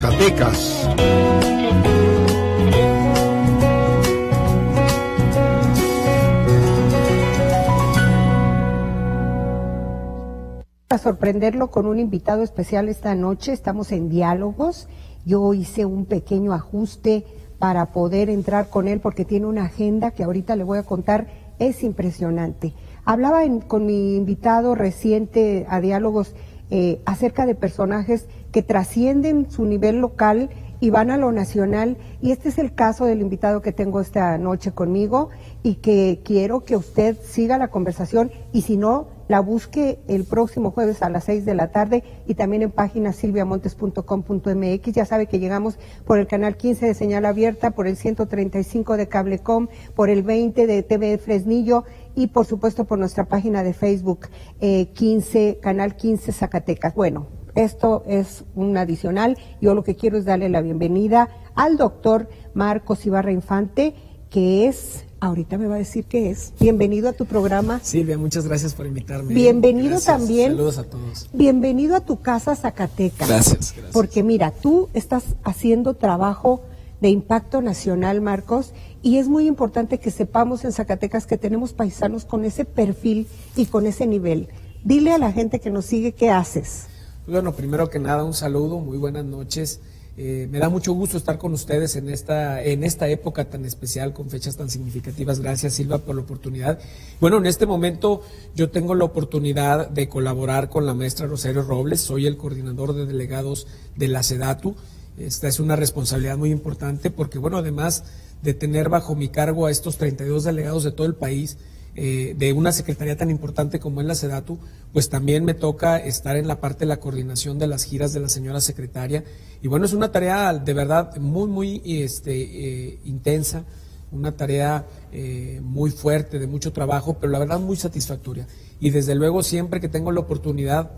Zacatecas. Para sorprenderlo con un invitado especial esta noche, estamos en diálogos. Yo hice un pequeño ajuste para poder entrar con él porque tiene una agenda que ahorita le voy a contar, es impresionante. Hablaba con mi invitado reciente a diálogos acerca de personajes que trascienden su nivel local y van a lo nacional, y este es el caso del invitado que tengo esta noche conmigo y que quiero que usted siga la conversación y si no, la busque el próximo jueves a las 6 de la tarde y también en página silviamontes.com.mx. Ya sabe que llegamos por el canal 15 de señal abierta, por el 135 de Cablecom, por el 20 de TV Fresnillo y por supuesto por nuestra página de Facebook 15, canal 15 Zacatecas. Bueno, esto es un adicional. Yo lo que quiero es darle la bienvenida al doctor Marcos Ibarra Infante, que es, ahorita me va a decir qué es. Bienvenido a tu programa. Silvia, muchas gracias por invitarme. Bienvenido gracias. También. Saludos a todos. Bienvenido a tu casa Zacatecas. Gracias. Porque mira, tú estás haciendo trabajo de impacto nacional, Marcos, y es muy importante que sepamos en Zacatecas que tenemos paisanos con ese perfil y con ese nivel. Dile a la gente que nos sigue qué haces. Bueno, primero que nada, un saludo, muy buenas noches. Me da mucho gusto estar con ustedes en esta época tan especial, con fechas tan significativas. Gracias, Silva, por la oportunidad. Bueno, en este momento yo tengo la oportunidad de colaborar con la maestra Rosario Robles. Soy el coordinador de delegados de la SEDATU. Esta es una responsabilidad muy importante porque, bueno, además de tener bajo mi cargo a estos 32 delegados de todo el país, de una secretaría tan importante como es la SEDATU, pues también me toca estar en la parte de la coordinación de las giras de la señora secretaria. Y bueno, es una tarea de verdad muy intensa, una tarea muy fuerte, de mucho trabajo, pero la verdad muy satisfactoria. Y desde luego siempre que tengo la oportunidad,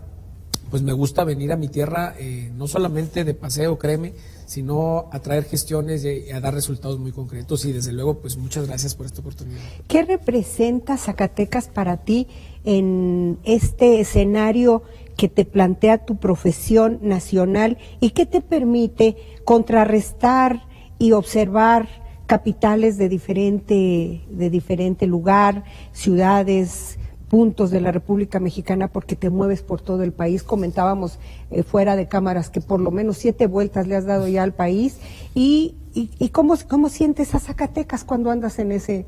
pues me gusta venir a mi tierra, no solamente de paseo, créeme, sino a traer gestiones y a dar resultados muy concretos. Y desde luego, pues muchas gracias por esta oportunidad. ¿Qué representa Zacatecas para ti en este escenario que te plantea tu profesión nacional y qué te permite contrarrestar y observar capitales de diferente lugar, ciudades, puntos de la República Mexicana, porque te mueves por todo el país? Comentábamos fuera de cámaras que por lo menos 7 vueltas le has dado ya al país. ¿Y cómo sientes a Zacatecas cuando andas en ese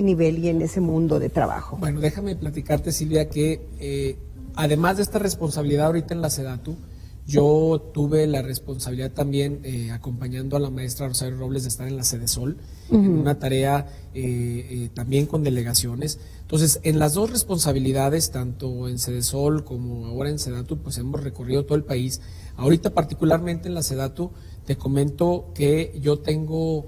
nivel y en ese mundo de trabajo? Bueno, déjame platicarte, Silvia, que además de esta responsabilidad ahorita en la SEDATU, yo tuve la responsabilidad también, acompañando a la maestra Rosario Robles, de estar en la Sedesol, en una tarea también con delegaciones. Entonces, en las dos responsabilidades, tanto en Sedesol como ahora en SEDATU, pues hemos recorrido todo el país. Ahorita particularmente en la SEDATU, te comento que yo tengo,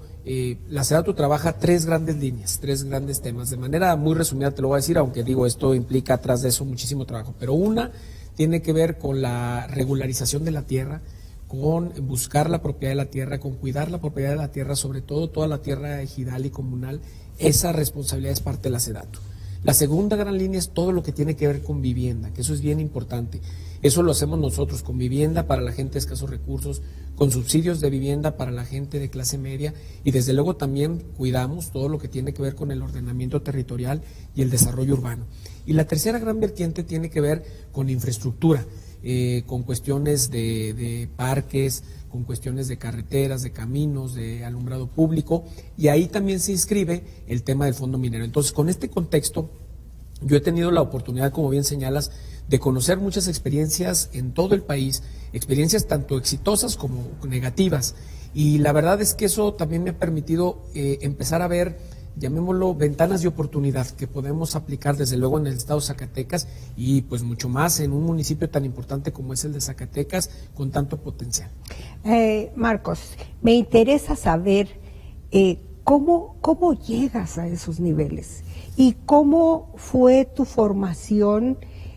la SEDATU trabaja 3 grandes líneas, 3 grandes temas. De manera muy resumida te lo voy a decir, aunque digo, esto implica atrás de eso muchísimo trabajo, pero una tiene que ver con la regularización de la tierra, con buscar la propiedad de la tierra, con cuidar la propiedad de la tierra, sobre todo toda la tierra ejidal y comunal. Esa responsabilidad es parte de la SEDATU. La segunda gran línea es todo lo que tiene que ver con vivienda, que eso es bien importante. Eso lo hacemos nosotros, con vivienda para la gente de escasos recursos, con subsidios de vivienda para la gente de clase media, y desde luego también cuidamos todo lo que tiene que ver con el ordenamiento territorial y el desarrollo urbano. Y la tercera gran vertiente tiene que ver con infraestructura, con cuestiones de parques, con cuestiones de carreteras, de caminos, de alumbrado público, y ahí también se inscribe el tema del fondo minero. Entonces, con este contexto, yo he tenido la oportunidad, como bien señalas, de conocer muchas experiencias en todo el país, experiencias tanto exitosas como negativas, y la verdad es que eso también me ha permitido empezar a ver, llamémoslo, ventanas de oportunidad que podemos aplicar desde luego en el estado de Zacatecas y pues mucho más en un municipio tan importante como es el de Zacatecas, con tanto potencial. Marcos, me interesa saber cómo llegas a esos niveles y cómo fue tu formación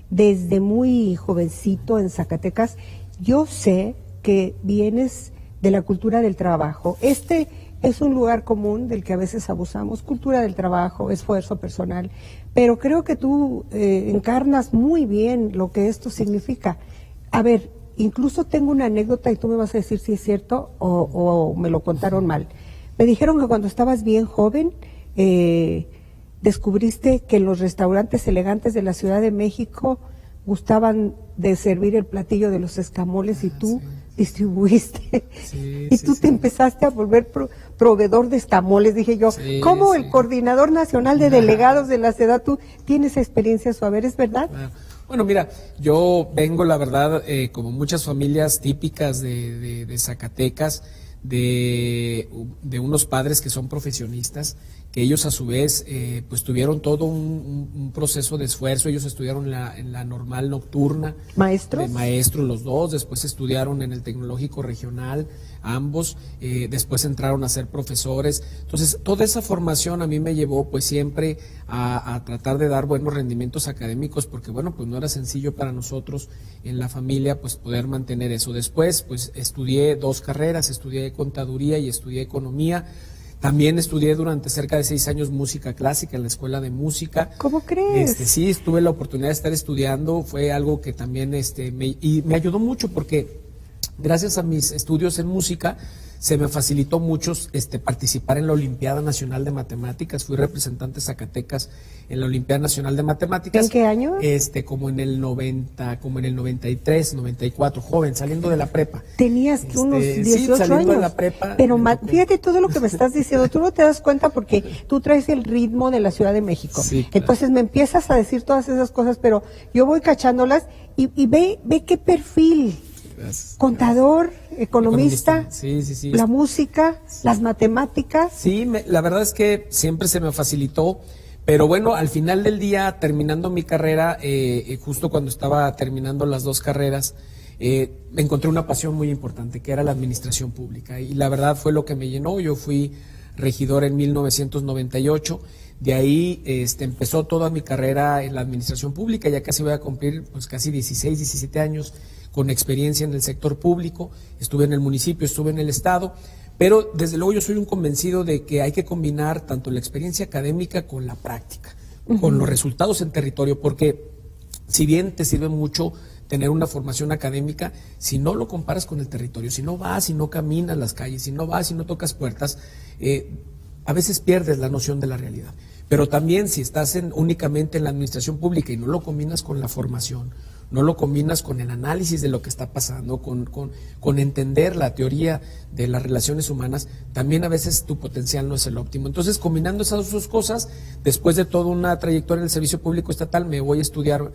desde muy jovencito en Zacatecas. Yo sé que vienes de la cultura del trabajo. Este es un lugar común del que a veces abusamos, cultura del trabajo, esfuerzo personal, pero creo que tú encarnas muy bien lo que esto significa. A ver, incluso tengo una anécdota y tú me vas a decir si es cierto o me lo contaron mal. Me dijeron que cuando estabas bien joven, descubriste que los restaurantes elegantes de la Ciudad de México gustaban de servir el platillo de los escamoles y tú distribuiste y tú te empezaste a volver proveedor de escamoles. Dije yo, ¿cómo el coordinador nacional de delegados de la SEDATU tiene esa experiencia a su haber? ¿Es verdad? Bueno, mira, yo vengo, la verdad, como muchas familias típicas de Zacatecas, de unos padres que son profesionistas, que ellos a su vez pues tuvieron todo un proceso de esfuerzo. Ellos estudiaron en la normal nocturna. ¿Maestros? Maestros los dos, después estudiaron en el Tecnológico Regional, ambos, después entraron a ser profesores. Entonces, toda esa formación a mí me llevó pues siempre a tratar de dar buenos rendimientos académicos, porque bueno, pues no era sencillo para nosotros en la familia pues poder mantener eso. Después pues estudié 2 carreras, estudié contaduría y estudié economía. También estudié durante cerca de 6 años música clásica en la escuela de música. ¿Cómo crees? Sí, tuve la oportunidad de estar estudiando, fue algo que también me ayudó mucho, porque gracias a mis estudios en música se me facilitó mucho participar en la Olimpiada Nacional de Matemáticas. Fui representante de Zacatecas en la Olimpiada Nacional de Matemáticas. ¿En qué año? Como en el 93, 94, joven, saliendo de la prepa. Tenías unos 18 saliendo años. de la prepa. Pero fíjate todo lo que me estás diciendo, tú no te das cuenta porque tú traes el ritmo de la Ciudad de México. Sí, claro. Entonces me empiezas a decir todas esas cosas, pero yo voy cachándolas y ve qué perfil. Gracias. Contador, economista, sí. la música, las matemáticas. Sí, la verdad es que siempre se me facilitó, pero bueno, al final del día, terminando mi carrera, justo cuando estaba terminando las 2 carreras, me encontré una pasión muy importante, que era la administración pública, y la verdad fue lo que me llenó. Yo fui regidor en 1998, de ahí empezó toda mi carrera en la administración pública. Ya casi voy a cumplir pues casi 16, 17 años con experiencia en el sector público. Estuve en el municipio, estuve en el estado, pero desde luego yo soy un convencido de que hay que combinar tanto la experiencia académica con la práctica, con los resultados en territorio, porque si bien te sirve mucho tener una formación académica, si no lo comparas con el territorio, si no vas y no caminas las calles, si no vas y no tocas puertas, a veces pierdes la noción de la realidad. Pero también si estás únicamente en la administración pública y no lo combinas con la formación, no lo combinas con el análisis de lo que está pasando, con entender la teoría de las relaciones humanas, también a veces tu potencial no es el óptimo. Entonces, combinando esas 2 cosas, después de toda una trayectoria en el servicio público estatal, me voy a estudiar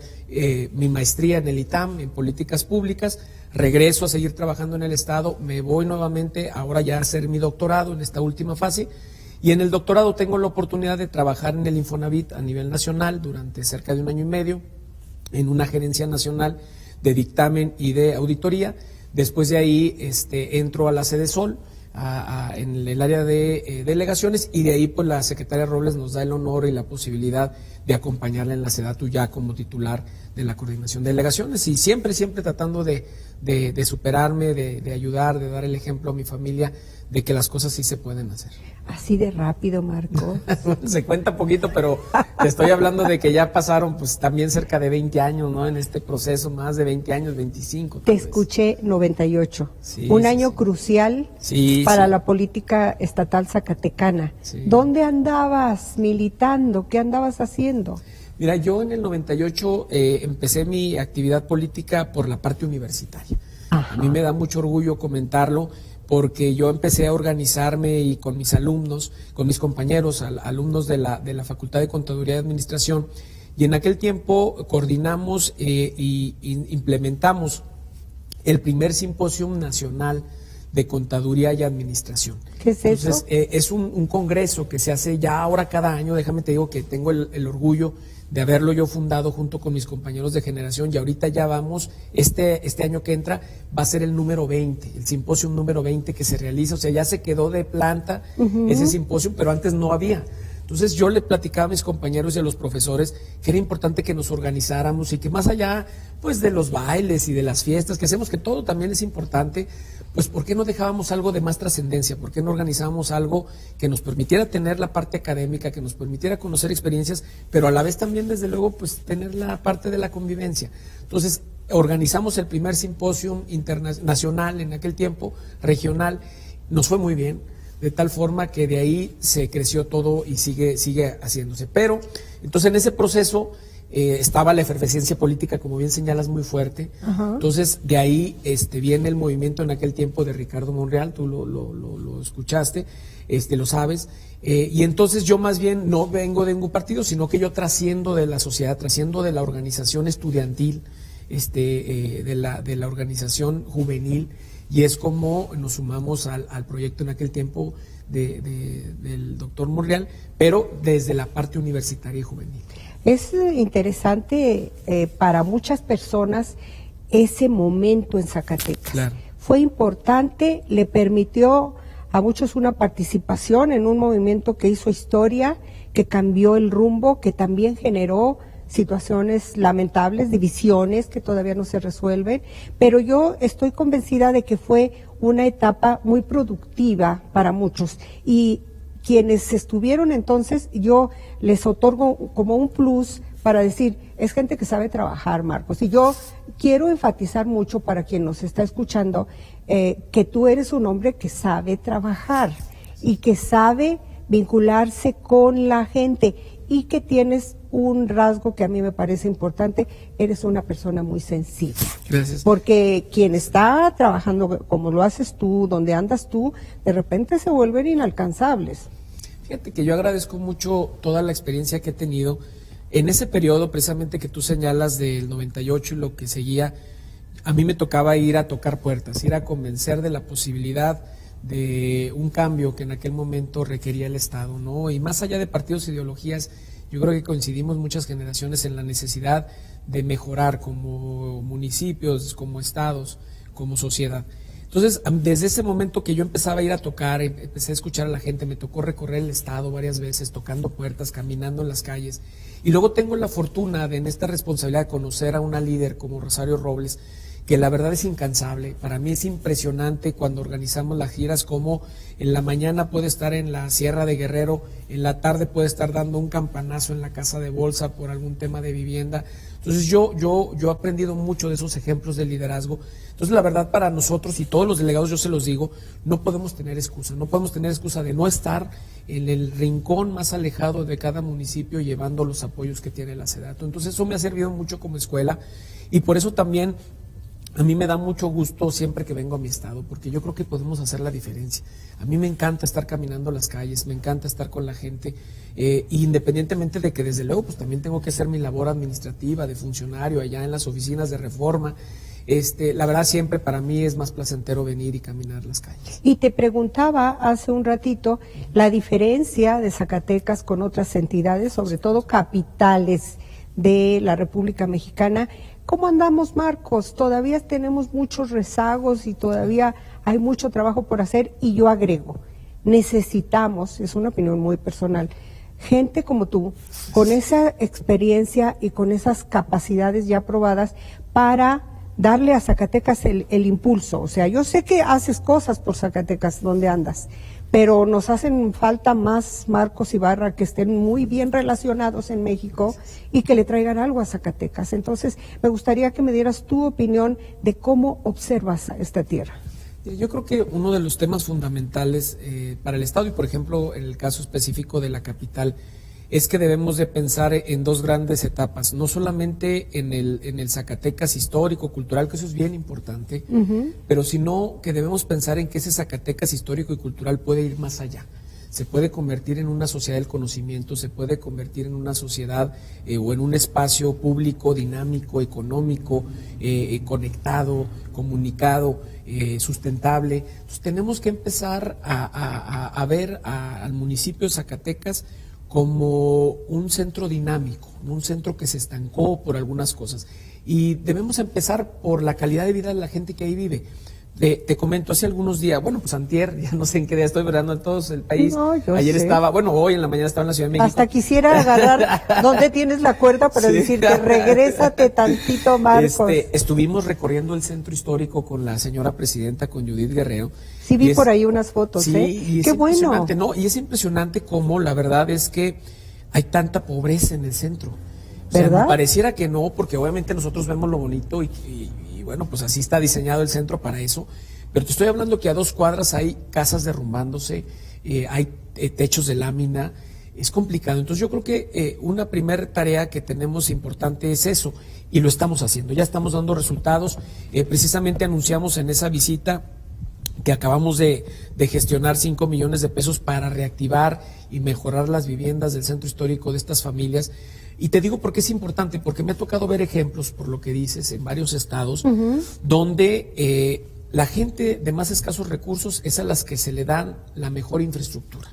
mi maestría en el ITAM, en políticas públicas, regreso a seguir trabajando en el Estado, me voy nuevamente ahora ya a hacer mi doctorado en esta última fase. Y en el doctorado tengo la oportunidad de trabajar en el Infonavit a nivel nacional durante cerca de 1 año y medio, en una gerencia nacional de dictamen y de auditoría. Después de ahí entro a la SEDESOL, en el área de delegaciones, y de ahí pues la secretaria Robles nos da el honor y la posibilidad de acompañarla en la SEDATU ya como titular de la coordinación de delegaciones, y siempre tratando de superarme, de ayudar, de dar el ejemplo a mi familia de que las cosas sí se pueden hacer. Así de rápido, Marco. Se cuenta poquito, pero te estoy hablando de que ya pasaron pues también cerca de 20 años, ¿no? En este proceso, más de 20 años, 25. Te escuché 98, un año crucial para la política estatal zacatecana. Sí. ¿Dónde andabas militando? ¿Qué andabas haciendo? Mira, yo en el 98 empecé mi actividad política por la parte universitaria. Ajá. A mí me da mucho orgullo comentarlo, porque yo empecé a organizarme y con mis alumnos, con mis compañeros, alumnos de la Facultad de Contaduría y Administración, y en aquel tiempo coordinamos y implementamos el primer simposio nacional de Contaduría y Administración. ¿Qué es eso? Entonces, es un congreso que se hace ya ahora cada año. Déjame te digo que tengo el orgullo de haberlo yo fundado junto con mis compañeros de generación, y ahorita ya vamos, este año que entra va a ser el número 20, el simposio número 20 que se realiza. O sea, ya se quedó de planta ese simposio, pero antes no había. Entonces yo le platicaba a mis compañeros y a los profesores que era importante que nos organizáramos, y que más allá pues de los bailes y de las fiestas que hacemos, que todo también es importante, pues ¿por qué no dejábamos algo de más trascendencia? ¿Por qué no organizábamos algo que nos permitiera tener la parte académica, que nos permitiera conocer experiencias, pero a la vez también desde luego pues tener la parte de la convivencia? Entonces organizamos el primer simposio internacional en aquel tiempo, regional, nos fue muy bien, de tal forma que de ahí se creció todo y sigue haciéndose. Pero, entonces en ese proceso estaba la efervescencia política, como bien señalas, muy fuerte. Ajá. Entonces de ahí viene el movimiento en aquel tiempo de Ricardo Monreal, tú lo escuchaste, lo sabes. Y entonces yo más bien no vengo de ningún partido, sino que yo trasciendo de la sociedad, trasciendo de la organización estudiantil, de la organización juvenil, y es como nos sumamos al proyecto en aquel tiempo del doctor Monreal, pero desde la parte universitaria y juvenil. Es interesante para muchas personas ese momento en Zacatecas. Claro. Fue importante, le permitió a muchos una participación en un movimiento que hizo historia, que cambió el rumbo, que también generó situaciones lamentables, divisiones que todavía no se resuelven, pero yo estoy convencida de que fue una etapa muy productiva para muchos, y quienes estuvieron entonces, yo les otorgo como un plus para decir, es gente que sabe trabajar, Marcos, y yo quiero enfatizar mucho para quien nos está escuchando, que tú eres un hombre que sabe trabajar y que sabe vincularse con la gente, y que tienes un rasgo que a mí me parece importante, eres una persona muy sencilla. Gracias. Porque quien está trabajando como lo haces tú, donde andas tú, de repente se vuelven inalcanzables. Fíjate que yo agradezco mucho toda la experiencia que he tenido en ese periodo precisamente que tú señalas del 98 y lo que seguía. A mí me tocaba ir a tocar puertas, ir a convencer de la posibilidad de un cambio que en aquel momento requería el Estado, ¿no? Y más allá de partidos e ideologías, yo creo que coincidimos muchas generaciones en la necesidad de mejorar como municipios, como estados, como sociedad. Entonces, desde ese momento que yo empezaba a ir a tocar, empecé a escuchar a la gente, me tocó recorrer el estado varias veces, tocando puertas, caminando en las calles, y luego tengo la fortuna de en esta responsabilidad de conocer a una líder como Rosario Robles, que la verdad es incansable. Para mí es impresionante cuando organizamos las giras, como en la mañana puede estar en la Sierra de Guerrero, en la tarde puede estar dando un campanazo en la Casa de Bolsa por algún tema de vivienda. Entonces yo he aprendido mucho de esos ejemplos de liderazgo. Entonces la verdad, para nosotros y todos los delegados, yo se los digo, no podemos tener excusa, no podemos tener excusa de no estar en el rincón más alejado de cada municipio llevando los apoyos que tiene la SEDATU. Entonces eso me ha servido mucho como escuela, y por eso también a mí me da mucho gusto siempre que vengo a mi estado, porque yo creo que podemos hacer la diferencia. A mí me encanta estar caminando las calles, me encanta estar con la gente, independientemente de que desde luego pues también tengo que hacer mi labor administrativa de funcionario allá en las oficinas de Reforma. La verdad siempre para mí es más placentero venir y caminar las calles. Y te preguntaba hace un ratito la diferencia de Zacatecas con otras entidades, sobre todo capitales de la República Mexicana. ¿Cómo andamos, Marcos? Todavía tenemos muchos rezagos y todavía hay mucho trabajo por hacer, y yo agrego, necesitamos, es una opinión muy personal, gente como tú, con esa experiencia y con esas capacidades ya probadas para darle a Zacatecas el impulso. O sea, yo sé que haces cosas por Zacatecas donde andas, pero nos hacen falta más Marcos Ibarra que estén muy bien relacionados en México y que le traigan algo a Zacatecas. Entonces, me gustaría que me dieras tu opinión de cómo observas esta tierra. Yo creo que uno de los temas fundamentales para el Estado, y por ejemplo en el caso específico de la capital, es que debemos de pensar en dos grandes etapas, no solamente en el Zacatecas histórico, cultural, que eso es bien importante, pero sino que debemos pensar en que ese Zacatecas histórico y cultural puede ir más allá. Se puede convertir en una sociedad del conocimiento, se puede convertir en una sociedad o en un espacio público, dinámico, económico, conectado, comunicado, sustentable. Entonces tenemos que empezar a ver al municipio de Zacatecas como un centro dinámico, un centro que se estancó por algunas cosas. Y debemos empezar por la calidad de vida de la gente que ahí vive. Te comento, hace algunos días, bueno, pues antier, ya no sé en qué día estoy, ¿verdad? No en todo el país. No, ayer estaba, bueno, hoy en la mañana estaba en la Ciudad de México. Hasta quisiera agarrar dónde tienes la cuerda para decirte, regrésate tantito, Marcos. Estuvimos recorriendo el centro histórico con la señora presidenta, con Judith Guerrero. Sí, vi por ahí unas fotos, sí, qué bueno. ¿No? Y es impresionante cómo la verdad es que hay tanta pobreza en el centro. O O sea, ¿verdad? pareciera que no, porque obviamente nosotros vemos lo bonito y bueno, pues así está diseñado el centro para eso. Pero te estoy hablando que a 2 cuadras hay casas derrumbándose, hay techos de lámina, es complicado. Entonces yo creo que una primera tarea que tenemos importante es eso, y lo estamos haciendo, ya estamos dando resultados. Precisamente anunciamos en esa visita que acabamos de gestionar 5 millones de pesos para reactivar y mejorar las viviendas del centro histórico de estas familias. Y te digo por qué es importante, porque me ha tocado ver ejemplos, por lo que dices, en varios estados, donde la gente de más escasos recursos es a las que se le dan la mejor infraestructura.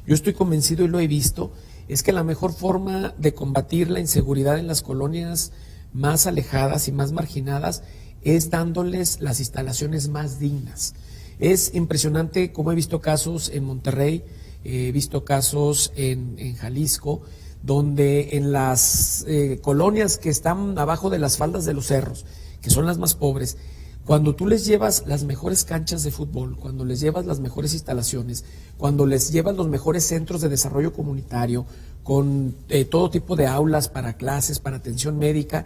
Yo estoy convencido y lo he visto, es que la mejor forma de combatir la inseguridad en las colonias más alejadas y más marginadas es dándoles las instalaciones más dignas. Es impresionante cómo he visto casos en Monterrey, he visto casos en Jalisco, donde en las colonias que están abajo de las faldas de los cerros, que son las más pobres, cuando tú les llevas las mejores canchas de fútbol, cuando les llevas las mejores instalaciones, cuando les llevas los mejores centros de desarrollo comunitario, con todo tipo de aulas para clases, para atención médica,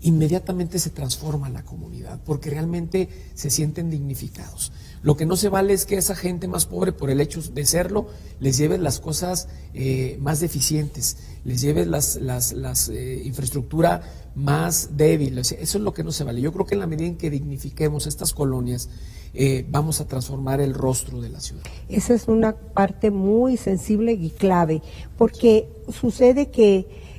inmediatamente se transforma la comunidad, porque realmente se sienten dignificados. Lo que no se vale es que esa gente más pobre, por el hecho de serlo, les lleves las cosas más deficientes, les lleves las infraestructura más débil. Eso es lo que no se vale. Yo creo que en la medida en que dignifiquemos estas colonias, vamos a transformar el rostro de la ciudad. Esa es una parte muy sensible y clave, porque sucede que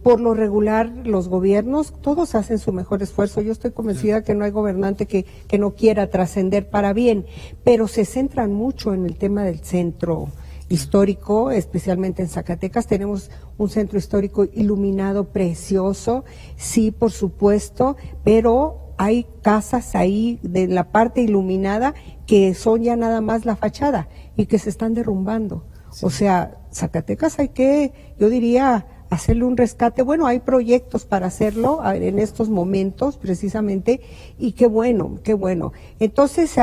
por lo regular los gobiernos, todos hacen su mejor esfuerzo. Yo estoy convencida que no hay gobernante que no quiera trascender para bien, pero se centran mucho en el tema del centro histórico, especialmente en Zacatecas. Tenemos un centro histórico iluminado precioso, sí, por supuesto, pero hay casas ahí de la parte iluminada que son ya nada más la fachada y que se están derrumbando. Sí. O sea, Zacatecas hay que, yo diría, hacerle un rescate. Bueno, hay proyectos para hacerlo en estos momentos precisamente, y qué bueno, qué bueno. Entonces,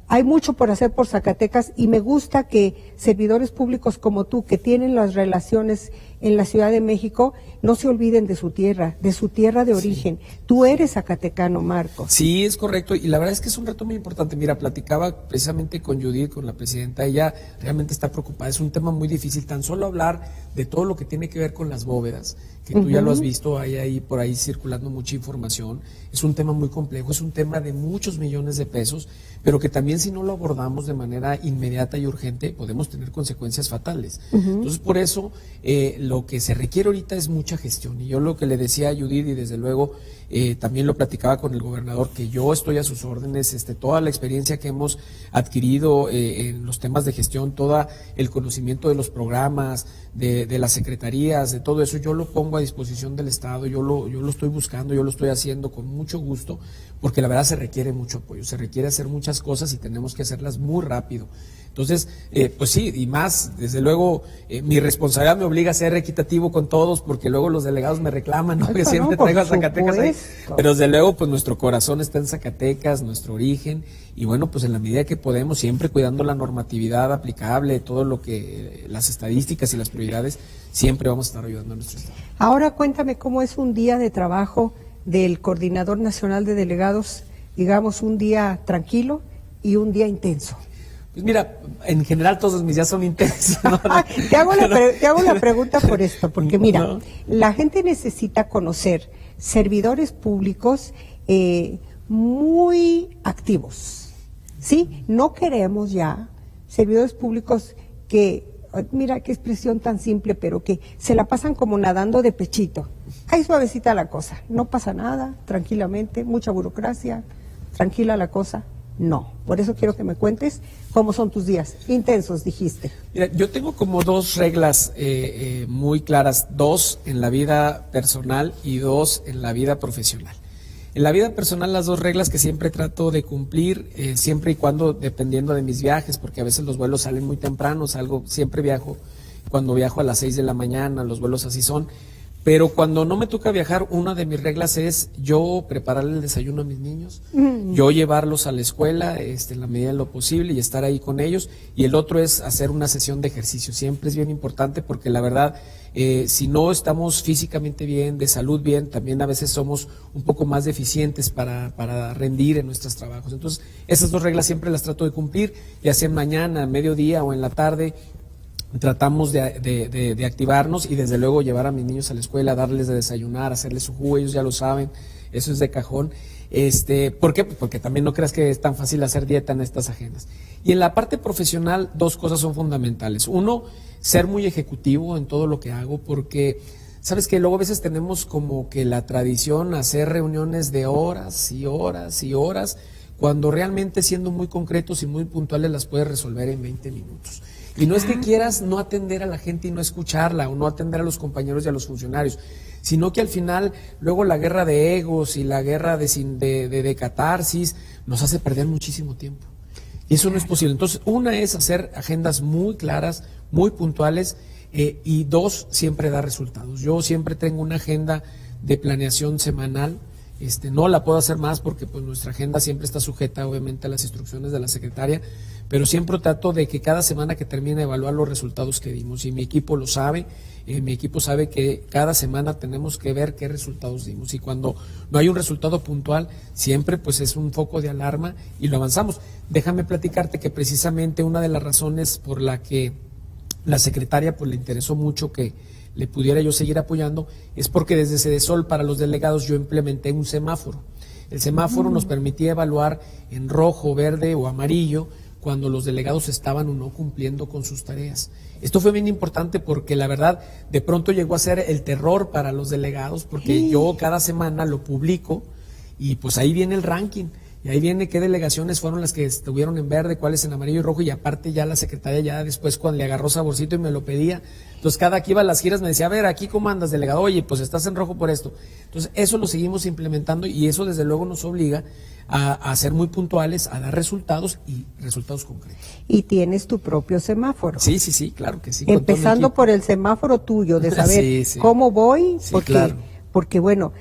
hay mucho por hacer por Zacatecas, y me gusta que servidores públicos como tú, que tienen las relaciones en la Ciudad de México, no se olviden de su tierra de origen. Sí. Tú eres zacatecano, Marcos. Sí, es correcto, y la verdad es que es un reto muy importante. Mira, platicaba precisamente con Judith, con la presidenta, ella realmente está preocupada. Es un tema muy difícil, tan solo hablar de todo lo que tiene que ver con las bóvedas, que tú ya lo has visto, hay ahí por ahí circulando mucha información. Es un tema muy complejo, es un tema de muchos millones de pesos, pero que también, si no lo abordamos de manera inmediata y urgente, podemos tener consecuencias fatales. Entonces, por eso, lo que se requiere ahorita es mucha gestión. Y yo lo que le decía a Judith, y desde luego también lo platicaba con el gobernador, que yo estoy a sus órdenes, toda la experiencia que hemos adquirido en los temas de gestión, todo el conocimiento de los programas, de las secretarías, de todo eso, yo lo pongo a disposición del Estado, yo lo estoy buscando, yo lo estoy haciendo con mucho gusto, porque la verdad se requiere mucho apoyo, se requiere hacer muchas cosas y tenemos que hacerlas muy rápido. Entonces, pues sí, y más, desde luego, mi responsabilidad me obliga a ser equitativo con todos, porque luego los delegados me reclaman, ¿no? Que siempre traigo a Zacatecas ahí. Pero desde luego, pues nuestro corazón está en Zacatecas, nuestro origen, y bueno, pues en la medida que podemos, siempre cuidando la normatividad aplicable, todo lo que, las estadísticas y las prioridades, siempre vamos a estar ayudando a nuestro Estado. Ahora cuéntame cómo es un día de trabajo del Coordinador Nacional de Delegados, digamos, un día tranquilo y un día intenso. Pues mira, en general todos mis días son intensos, ¿no? Te hago la pregunta por esto, porque mira, la gente necesita conocer servidores públicos muy activos, ¿sí? No queremos ya servidores públicos que, mira qué expresión tan simple, pero que se la pasan como nadando de pechito. Ahí suavecita la cosa, no pasa nada, tranquilamente, mucha burocracia, tranquila la cosa. No, por eso quiero que me cuentes cómo son tus días. Intensos, dijiste. Mira, yo tengo como 2 reglas muy claras, 2 en la vida personal y 2 en la vida profesional. En la vida personal, las 2 reglas que siempre trato de cumplir, siempre y cuando, dependiendo de mis viajes, porque a veces los vuelos salen muy temprano, siempre viajo, cuando viajo a las 6 de la mañana, los vuelos así son, Pero cuando no me toca viajar, una de mis reglas es yo prepararle el desayuno a mis niños, yo llevarlos a la escuela en la medida de lo posible y estar ahí con ellos. Y el otro es hacer una sesión de ejercicio. Siempre es bien importante porque la verdad, si no estamos físicamente bien, de salud bien, también a veces somos un poco más deficientes para rendir en nuestros trabajos. Entonces, esas dos reglas siempre las trato de cumplir, ya sea mañana, mediodía o en la tarde. Tratamos de activarnos y desde luego llevar a mis niños a la escuela, darles de desayunar, hacerles su jugo, ellos ya lo saben, eso es de cajón. ¿Por qué? Pues porque también no creas que es tan fácil hacer dieta en estas agendas. Y en la parte profesional, dos cosas son fundamentales. Uno, ser muy ejecutivo en todo lo que hago, porque sabes que luego a veces tenemos como que la tradición hacer reuniones de horas y horas y horas, cuando realmente siendo muy concretos y muy puntuales las puedes resolver en 20 minutos. Y no es que quieras no atender a la gente y no escucharla, o no atender a los compañeros y a los funcionarios, sino que al final luego la guerra de egos y la guerra de catarsis nos hace perder muchísimo tiempo. Y eso no es posible. Entonces, una es hacer agendas muy claras, muy puntuales, y dos, siempre dar resultados. Yo siempre tengo una agenda de planeación semanal. No la puedo hacer más porque pues nuestra agenda siempre está sujeta obviamente a las instrucciones de la secretaria, pero siempre trato de que cada semana que termine evaluar los resultados que dimos, y mi equipo lo sabe, mi equipo sabe que cada semana tenemos que ver qué resultados dimos, y cuando no hay un resultado puntual siempre pues es un foco de alarma y lo avanzamos. Déjame platicarte que precisamente una de las razones por la que la secretaria pues le interesó mucho que le pudiera yo seguir apoyando, es porque desde Sedesol para los delegados yo implementé un semáforo. El semáforo nos permitía evaluar en rojo, verde o amarillo cuando los delegados estaban o no cumpliendo con sus tareas. Esto fue bien importante porque la verdad de pronto llegó a ser el terror para los delegados, porque yo cada semana lo publico y pues ahí viene el ranking. Y ahí viene qué delegaciones fueron las que estuvieron en verde, cuáles en amarillo y rojo, y aparte ya la secretaria ya después cuando le agarró saborcito y me lo pedía. Entonces cada que iba a las giras me decía, a ver, aquí cómo andas, delegado, oye, pues estás en rojo por esto. Entonces eso lo seguimos implementando y eso desde luego nos obliga a ser muy puntuales, a dar resultados y resultados concretos. Y tienes tu propio semáforo. Sí, claro que sí. Empezando por el semáforo tuyo, de saber cómo voy, sí, porque... claro. Porque bueno,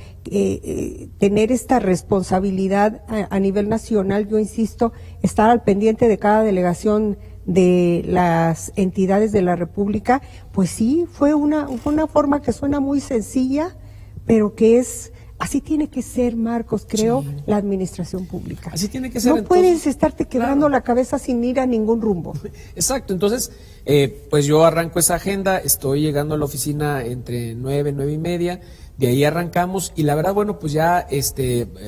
tener esta responsabilidad a nivel nacional, yo insisto, estar al pendiente de cada delegación de las entidades de la República, pues sí, fue una forma que suena muy sencilla, pero que es, así tiene que ser, Marcos, creo, la administración pública. Así tiene que ser. No entonces, puedes estarte quebrando la cabeza sin ir a ningún rumbo. Exacto, entonces, pues yo arranco esa agenda, estoy llegando a la oficina entre 9:30, de ahí arrancamos y la verdad, bueno, pues ya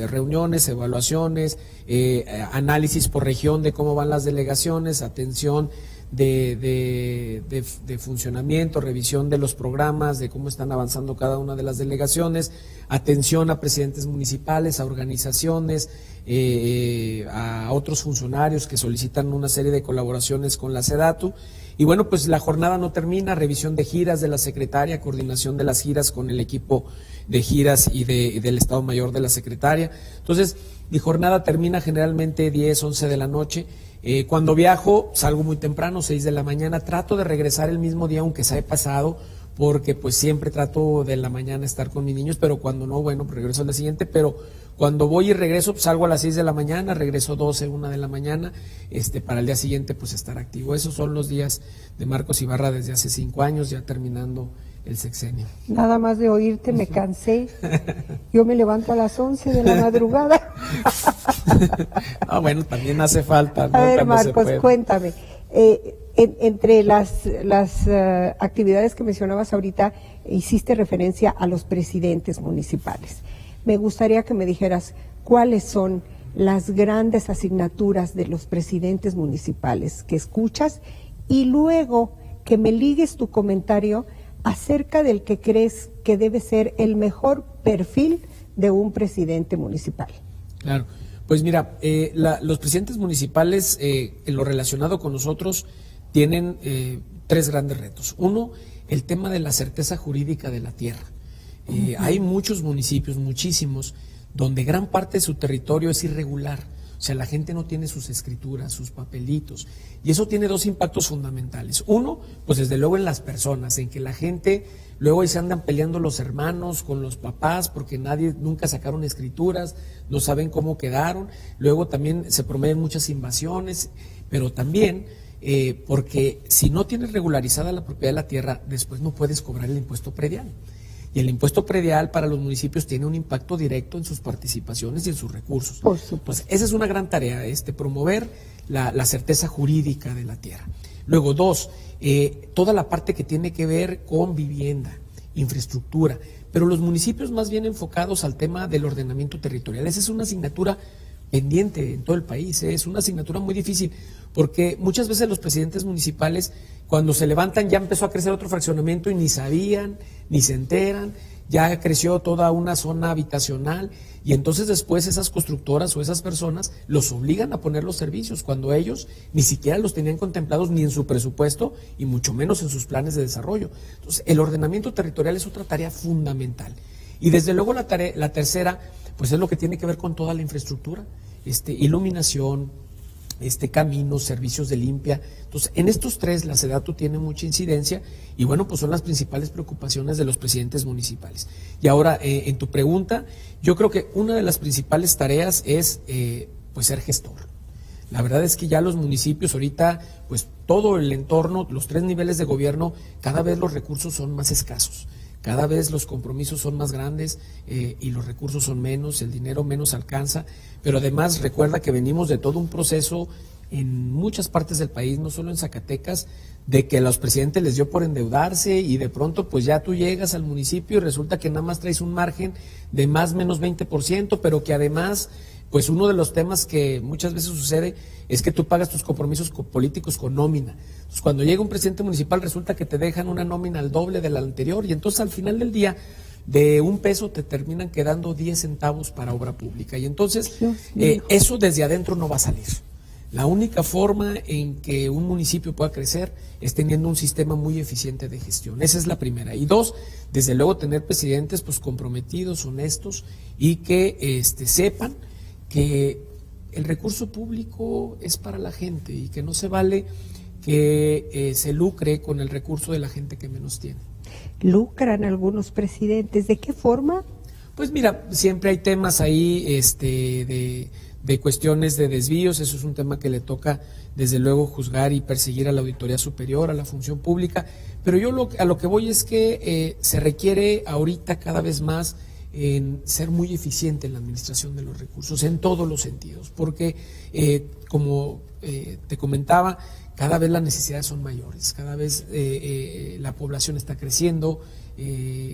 reuniones, evaluaciones, análisis por región de cómo van las delegaciones, atención de funcionamiento, revisión de los programas, de cómo están avanzando cada una de las delegaciones, atención a presidentes municipales, a organizaciones, a otros funcionarios que solicitan una serie de colaboraciones con la SEDATU. Y bueno, pues la jornada no termina, revisión de giras de la secretaria, coordinación de las giras con el equipo de giras y del Estado Mayor de la secretaria. Entonces, mi jornada termina generalmente 10, 11 de la noche. Cuando viajo, salgo muy temprano, 6 de la mañana, trato de regresar el mismo día, aunque se haya pasado, porque pues siempre trato de la mañana estar con mis niños, pero cuando no, bueno, pues regreso al día siguiente, pero cuando voy y regreso, pues salgo a las 6 de la mañana, regreso 12, 1 de la mañana, para el día siguiente pues estar activo. Esos son los días de Marcos Ibarra desde hace 5 años, ya terminando el sexenio. Nada más de oírte me cansé. Yo me levanto a las 11 de la madrugada. Ah, bueno, también hace falta, ¿no? A ver, Cuando Marcos, cuéntame. Entre las actividades que mencionabas ahorita, hiciste referencia a los presidentes municipales. Me gustaría que me dijeras cuáles son las grandes asignaturas de los presidentes municipales que escuchas y luego que me ligues tu comentario acerca del que crees que debe ser el mejor perfil de un presidente municipal. Claro, pues mira, los presidentes municipales en lo relacionado con nosotros tienen 3 grandes retos. Uno, el tema de la certeza jurídica de la tierra. Hay muchos municipios, muchísimos, donde gran parte de su territorio es irregular, O sea, la gente no tiene sus escrituras, sus papelitos. Y eso tiene dos impactos fundamentales. Uno, pues desde luego en las personas, en que la gente, luego ahí se andan peleando los hermanos con los papás porque nunca sacaron escrituras, no saben cómo quedaron. Luego también se prometen muchas invasiones, pero también porque si no tienes regularizada la propiedad de la tierra, después no puedes cobrar el impuesto predial. Y el impuesto predial para los municipios tiene un impacto directo en sus participaciones y en sus recursos. Por supuesto. Pues esa es una gran tarea, promover la certeza jurídica de la tierra. Luego, dos, toda la parte que tiene que ver con vivienda, infraestructura, pero los municipios más bien enfocados al tema del ordenamiento territorial. Esa es una asignatura pendiente en todo el país, es una asignatura muy difícil, porque muchas veces los presidentes municipales, cuando se levantan, ya empezó a crecer otro fraccionamiento y ni sabían, ni se enteran, ya creció toda una zona habitacional y entonces después esas constructoras o esas personas los obligan a poner los servicios cuando ellos ni siquiera los tenían contemplados ni en su presupuesto y mucho menos en sus planes de desarrollo. Entonces, el ordenamiento territorial es otra tarea fundamental. Y desde luego la tercera, pues es lo que tiene que ver con toda la infraestructura, iluminación, caminos, servicios de limpia. Entonces, en estos tres la SEDATU tiene mucha incidencia y bueno, pues son las principales preocupaciones de los presidentes municipales. Y ahora, en tu pregunta, yo creo que una de las principales tareas es pues ser gestor. La verdad es que ya los municipios ahorita, pues todo el entorno, los tres niveles de gobierno, cada vez los recursos son más escasos. Cada vez los compromisos son más grandes y los recursos son menos, el dinero menos alcanza, pero además recuerda que venimos de todo un proceso en muchas partes del país, no solo en Zacatecas, de que a los presidentes les dio por endeudarse y de pronto pues ya tú llegas al municipio y resulta que nada más traes un margen de más o menos 20%, pero que además pues uno de los temas que muchas veces sucede es que tú pagas tus compromisos políticos con nómina. Entonces, cuando llega un presidente municipal resulta que te dejan una nómina al doble de la anterior y entonces al final del día de $1 te terminan quedando 10 centavos para obra pública y entonces eso desde adentro no va a salir. La única forma en que un municipio pueda crecer es teniendo un sistema muy eficiente de gestión. Esa es la primera. Y dos, desde luego tener presidentes pues comprometidos, honestos y que sepan que el recurso público es para la gente y que no se vale que se lucre con el recurso de la gente que menos tiene. ¿Lucran algunos presidentes? ¿De qué forma? Pues mira, siempre hay temas ahí de cuestiones de desvíos, eso es un tema que le toca desde luego juzgar y perseguir a la Auditoría Superior, a la función pública, pero yo a lo que voy es que se requiere ahorita cada vez más en ser muy eficiente en la administración de los recursos, en todos los sentidos, porque como te comentaba, cada vez las necesidades son mayores, cada vez la población está creciendo,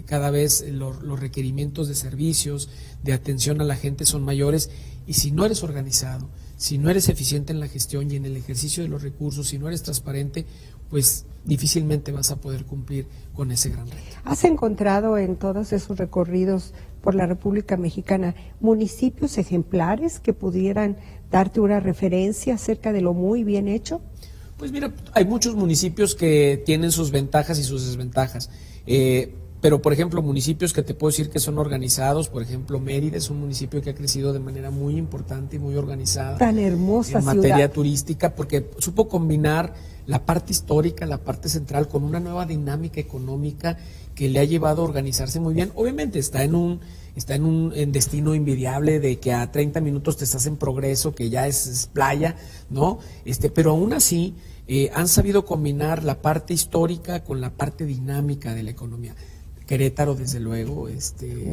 cada vez los requerimientos de servicios, de atención a la gente son mayores y si no eres organizado, si no eres eficiente en la gestión y en el ejercicio de los recursos, si no eres transparente, pues difícilmente vas a poder cumplir con ese gran reto. ¿Has encontrado en todos esos recorridos por la República Mexicana municipios ejemplares que pudieran darte una referencia acerca de lo muy bien hecho? Pues mira, hay muchos municipios que tienen sus ventajas y sus desventajas, pero por ejemplo municipios que te puedo decir que son organizados, por ejemplo Mérida es un municipio que ha crecido de manera muy importante y muy organizada. Tan hermosa en ciudad. Materia turística, porque supo combinar la parte histórica, la parte central con una nueva dinámica económica que le ha llevado a organizarse muy bien. Obviamente está en un destino envidiable de que a 30 minutos te estás en Progreso, que ya es playa, ¿no? Pero aún así han sabido combinar la parte histórica con la parte dinámica de la economía. Querétaro, desde luego,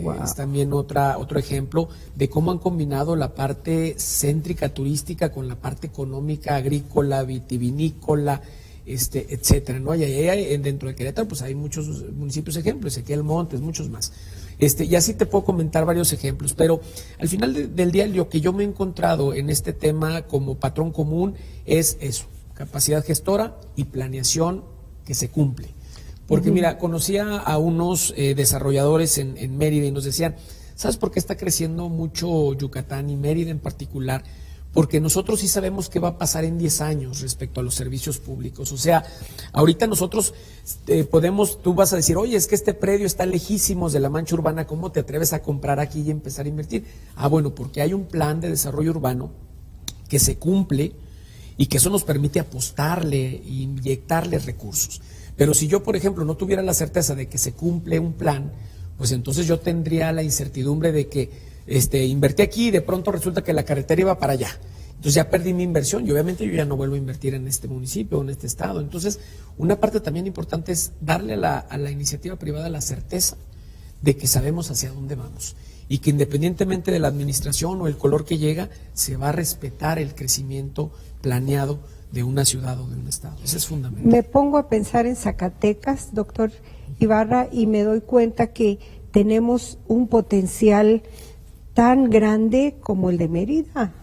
Wow. es también otro ejemplo de cómo han combinado la parte céntrica turística con la parte económica, agrícola, vitivinícola, etcétera, ¿no? Y ahí dentro de Querétaro, pues hay muchos municipios ejemplos, Ezequiel Montes, muchos más. Y así te puedo comentar varios ejemplos, pero al final del día lo que yo me he encontrado en este tema como patrón común es eso, capacidad gestora y planeación que se cumple. Porque mira, conocía a unos desarrolladores en Mérida y nos decían, ¿sabes por qué está creciendo mucho Yucatán y Mérida en particular? Porque nosotros sí sabemos qué va a pasar en 10 años respecto a los servicios públicos. O sea, ahorita nosotros tú vas a decir, oye, es que este predio está lejísimos de la mancha urbana, ¿cómo te atreves a comprar aquí y empezar a invertir? Ah, bueno, porque hay un plan de desarrollo urbano que se cumple y que eso nos permite apostarle e inyectarle recursos. Pero si yo, por ejemplo, no tuviera la certeza de que se cumple un plan, pues entonces yo tendría la incertidumbre de que invertí aquí y de pronto resulta que la carretera iba para allá. Entonces ya perdí mi inversión y obviamente yo ya no vuelvo a invertir en este municipio o en este estado. Entonces, una parte también importante es darle a la iniciativa privada la certeza de que sabemos hacia dónde vamos y que independientemente de la administración o el color que llega, se va a respetar el crecimiento planeado de una ciudad o de un estado. Eso es fundamental. Me pongo a pensar en Zacatecas, doctor Ibarra, y me doy cuenta que tenemos un potencial tan grande como el de Mérida.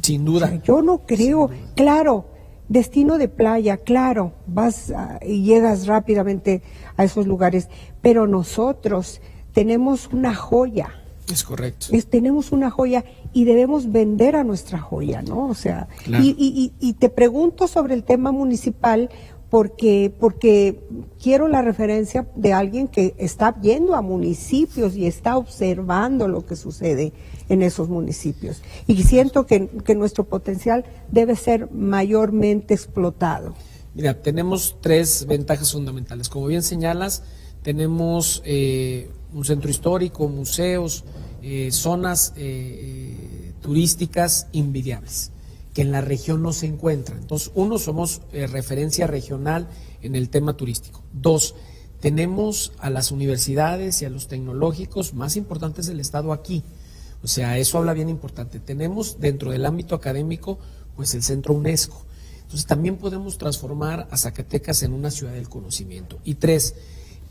Sin duda. O sea, yo no creo, claro, destino de playa, claro, vas y llegas rápidamente a esos lugares, pero nosotros tenemos una joya. Es correcto. Tenemos una joya y debemos vender a nuestra joya, ¿no? O sea, claro. y te pregunto sobre el tema municipal porque quiero la referencia de alguien que está yendo a municipios y está observando lo que sucede en esos municipios. Y siento que nuestro potencial debe ser mayormente explotado. Mira, tenemos 3 ventajas fundamentales. Como bien señalas, tenemos un centro histórico, museos, zonas turísticas invidiables, que en la región no se encuentran. Entonces, 1, somos referencia regional en el tema turístico. 2, tenemos a las universidades y a los tecnológicos más importantes del estado aquí. O sea, eso habla bien importante. Tenemos dentro del ámbito académico, pues el centro UNESCO. Entonces, también podemos transformar a Zacatecas en una ciudad del conocimiento. Y 3,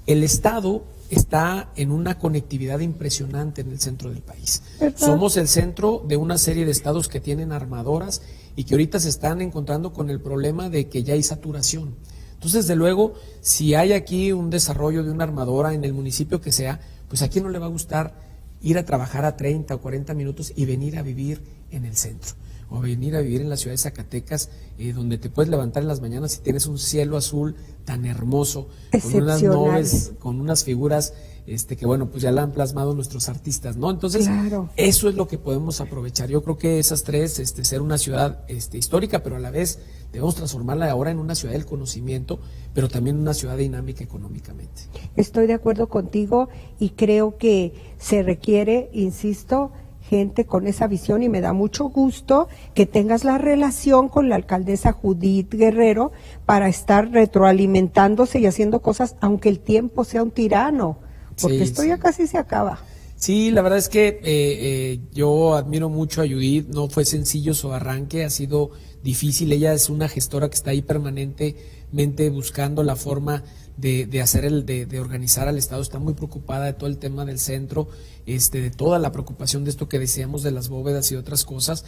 el estado está en una conectividad impresionante en el centro del país. ¿Verdad? Somos el centro de una serie de estados que tienen armadoras y que ahorita se están encontrando con el problema de que ya hay saturación. Entonces, desde luego, si hay aquí un desarrollo de una armadora en el municipio que sea, pues a quién no le va a gustar ir a trabajar a 30 o 40 minutos y venir a vivir en el centro, o venir a vivir en la ciudad de Zacatecas, donde te puedes levantar en las mañanas y tienes un cielo azul tan hermoso, con unas nubes, con unas figuras que bueno, pues ya la han plasmado nuestros artistas, ¿no? Entonces, claro, eso es lo que podemos aprovechar. Yo creo que esas 3, ser una ciudad histórica, pero a la vez debemos transformarla ahora en una ciudad del conocimiento, pero también una ciudad dinámica económicamente. Estoy de acuerdo contigo y creo que se requiere, insisto, gente con esa visión, y me da mucho gusto que tengas la relación con la alcaldesa Judith Guerrero para estar retroalimentándose y haciendo cosas, aunque el tiempo sea un tirano, porque esto ya casi se acaba. Sí, la verdad es que yo admiro mucho a Judith. No fue sencillo su arranque, ha sido difícil. Ella es una gestora que está ahí permanentemente buscando la forma de hacer de organizar al Estado. Está muy preocupada de todo el tema del centro, de toda la preocupación de esto que decíamos de las bóvedas y otras cosas,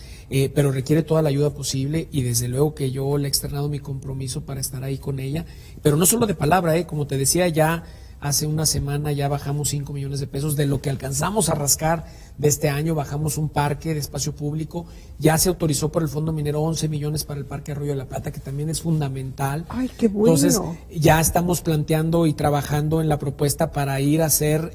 pero requiere toda la ayuda posible, y desde luego que yo le he externado mi compromiso para estar ahí con ella, pero no solo de palabra, como te decía, ya hace una semana ya bajamos 5 millones de pesos de lo que alcanzamos a rascar de este año. Bajamos un parque de espacio público, ya se autorizó por el Fondo Minero 11 millones para el Parque Arroyo de la Plata, que también es fundamental. ¡Ay, qué bueno! Entonces, ya estamos planteando y trabajando en la propuesta para ir a hacer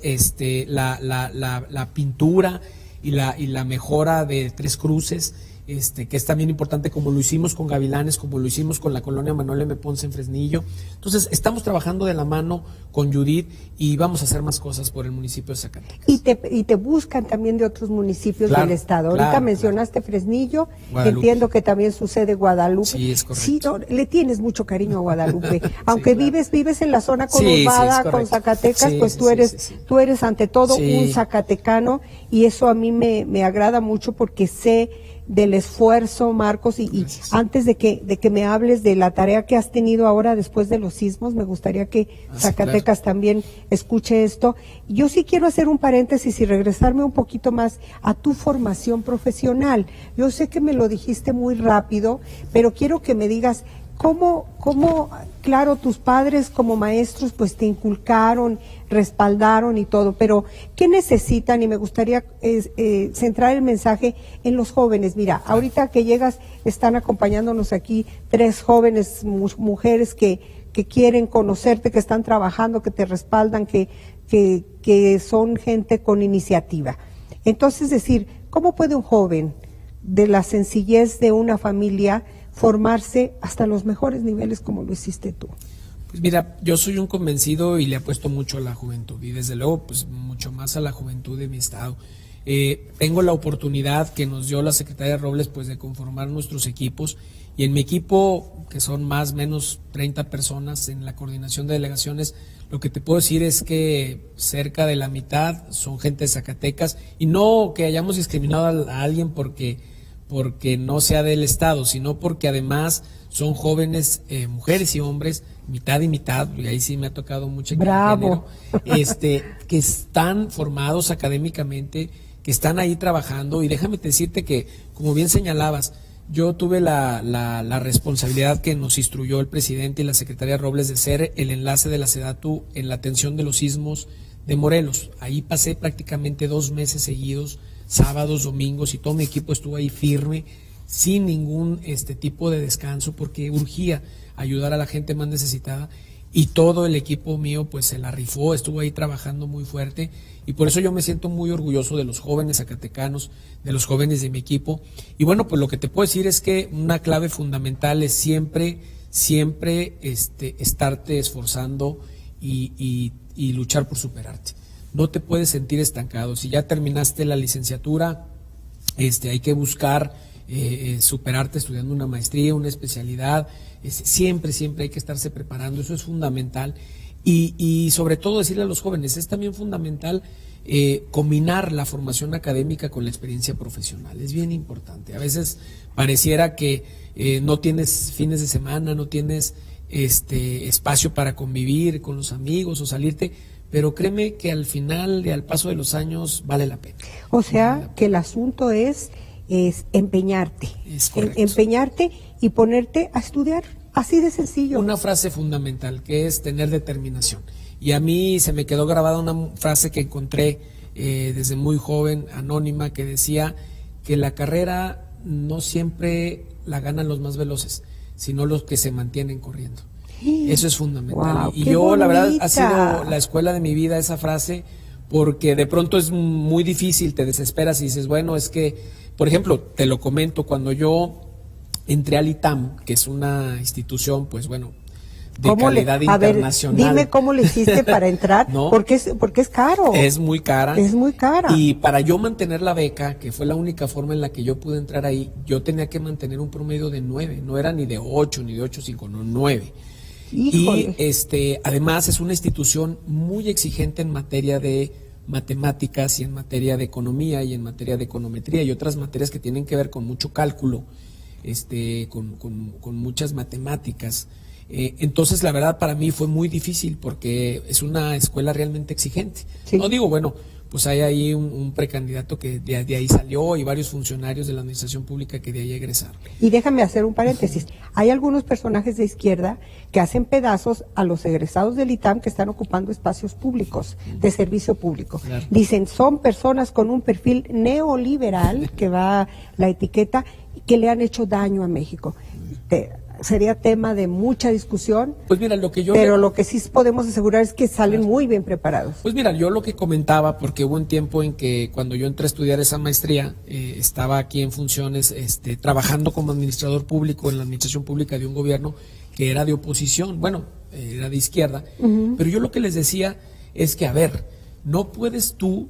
la pintura y la mejora de 3 cruces, que es también importante, como lo hicimos con Gavilanes, como lo hicimos con la colonia Manuel M. Ponce en Fresnillo. Entonces, estamos trabajando de la mano con Judith y vamos a hacer más cosas por el municipio de Zacatecas. Y te buscan también de otros municipios del estado. Ahorita mencionaste Fresnillo, Guadalupe. Entiendo que también sucede Guadalupe. Sí, es correcto. Sí, no, le tienes mucho cariño a Guadalupe. Aunque sí, vives en la zona conurbada con Zacatecas, pues tú eres ante todo un zacatecano, y eso a mí me agrada mucho porque sé del esfuerzo, Marcos, y antes de que me hables de la tarea que has tenido ahora después de los sismos, me gustaría que Zacatecas también escuche esto. Yo sí quiero hacer un paréntesis y regresarme un poquito más a tu formación profesional. Yo sé que me lo dijiste muy rápido, pero quiero que me digas cómo, claro, tus padres como maestros pues te inculcaron, respaldaron y todo, pero ¿qué necesitan? Y me gustaría centrar el mensaje en los jóvenes. Mira, ahorita que llegas, están acompañándonos aquí 3 jóvenes mujeres que quieren conocerte, que están trabajando, que te respaldan, que son gente con iniciativa. Entonces, decir, ¿cómo puede un joven de la sencillez de una familia formarse hasta los mejores niveles como lo hiciste tú? Pues mira, yo soy un convencido y le apuesto mucho a la juventud y desde luego pues mucho más a la juventud de mi estado. Tengo la oportunidad que nos dio la secretaria Robles pues de conformar nuestros equipos y en mi equipo, que son más o menos 30 personas en la coordinación de delegaciones, lo que te puedo decir es que cerca de la mitad son gente de Zacatecas y no que hayamos discriminado a alguien porque no sea del estado, sino porque además son jóvenes, mujeres y hombres, mitad y mitad, y ahí sí me ha tocado mucho Bravo. género, que están formados académicamente, que están ahí trabajando, y déjame decirte que, como bien señalabas, yo tuve la responsabilidad que nos instruyó el presidente y la secretaria Robles de ser el enlace de la SEDATU en la atención de los sismos de Morelos. Ahí pasé prácticamente 2 meses seguidos, sábados, domingos, y todo mi equipo estuvo ahí firme, sin ningún tipo de descanso, porque urgía ayudar a la gente más necesitada, y todo el equipo mío pues se la rifó, estuvo ahí trabajando muy fuerte, y por eso yo me siento muy orgulloso de los jóvenes zacatecanos, de los jóvenes de mi equipo. Y bueno, pues lo que te puedo decir es que una clave fundamental es siempre estarte esforzando y luchar por superarte. No te puedes sentir estancado. Si ya terminaste la licenciatura, hay que buscar superarte estudiando una maestría, una especialidad. Siempre hay que estarse preparando, eso es fundamental. Y sobre todo decirle a los jóvenes, es también fundamental combinar la formación académica con la experiencia profesional, es bien importante. A veces pareciera que no tienes fines de semana, no tienes espacio para convivir con los amigos o salirte, pero créeme que al final y al paso de los años vale la pena. O sea, que el asunto es empeñarte, Es correcto. empeñarte y ponerte a estudiar, así de sencillo. Una frase fundamental que es tener determinación. Y a mí se me quedó grabada una frase que encontré desde muy joven, anónima, que decía que la carrera no siempre la ganan los más veloces, sino los que se mantienen corriendo. Eso es fundamental. Wow, y qué yo, la verdad, bonita. ha sido la escuela de mi vida esa frase, porque de pronto es muy difícil, te desesperas y dices, bueno, es que, por ejemplo, te lo comento, cuando yo entré al ITAM, que es una institución, pues bueno, de calidad internacional. Dime cómo le hiciste para entrar, ¿No? porque es caro. Es muy cara. Es muy cara. Y para yo mantener la beca, que fue la única forma en la que yo pude entrar ahí, yo tenía que mantener un promedio de 9, no era ni de 8, ni de 8.5, no, 9. Híjole. Y además es una institución muy exigente en materia de matemáticas y en materia de economía y en materia de econometría y otras materias que tienen que ver con mucho cálculo, con muchas matemáticas. Entonces, la verdad, para mí fue muy difícil porque es una escuela realmente exigente. Sí. No digo, bueno, pues hay ahí un precandidato que de ahí salió y varios funcionarios de la administración pública que de ahí egresaron. Y déjame hacer un paréntesis. Hay algunos personajes de izquierda que hacen pedazos a los egresados del ITAM que están ocupando espacios públicos, de servicio público. Claro. Dicen, son personas con un perfil neoliberal, que va la etiqueta, que le han hecho daño a México. Sería tema de mucha discusión, Pues mira, lo que yo pero lo que sí podemos asegurar es que salen muy bien preparados. Pues mira, yo lo que comentaba, porque hubo un tiempo en que cuando yo entré a estudiar esa maestría, estaba aquí en funciones, trabajando como administrador público en la administración pública de un gobierno que era de oposición, bueno, era de izquierda, pero yo lo que les decía es que, a ver, no puedes tú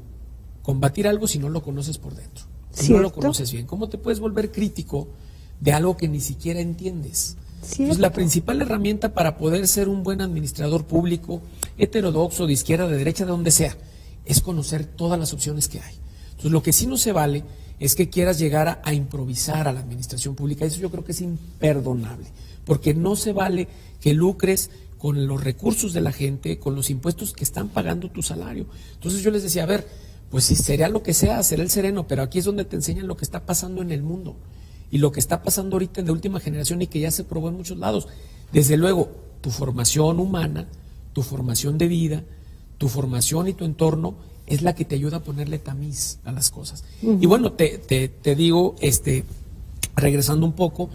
combatir algo si no lo conoces por dentro, si no lo conoces bien. ¿Cómo te puedes volver crítico de algo que ni siquiera entiendes? Pues la principal herramienta para poder ser un buen administrador público, heterodoxo, de izquierda, de derecha, de donde sea, es conocer todas las opciones que hay. Entonces, lo que sí no se vale es que quieras llegar a improvisar a la administración pública. Eso yo creo que es imperdonable, porque no se vale que lucres con los recursos de la gente, con los impuestos que están pagando tu salario. Entonces yo les decía, a ver, pues si será lo que sea, será el sereno, pero aquí es donde te enseñan lo que está pasando en el mundo. Y lo que está pasando ahorita en de última generación y que ya se probó en muchos lados. Desde luego, tu formación humana, tu formación de vida, tu formación y tu entorno es la que te ayuda a ponerle tamiz a las cosas. Y bueno, te digo, regresando un poco,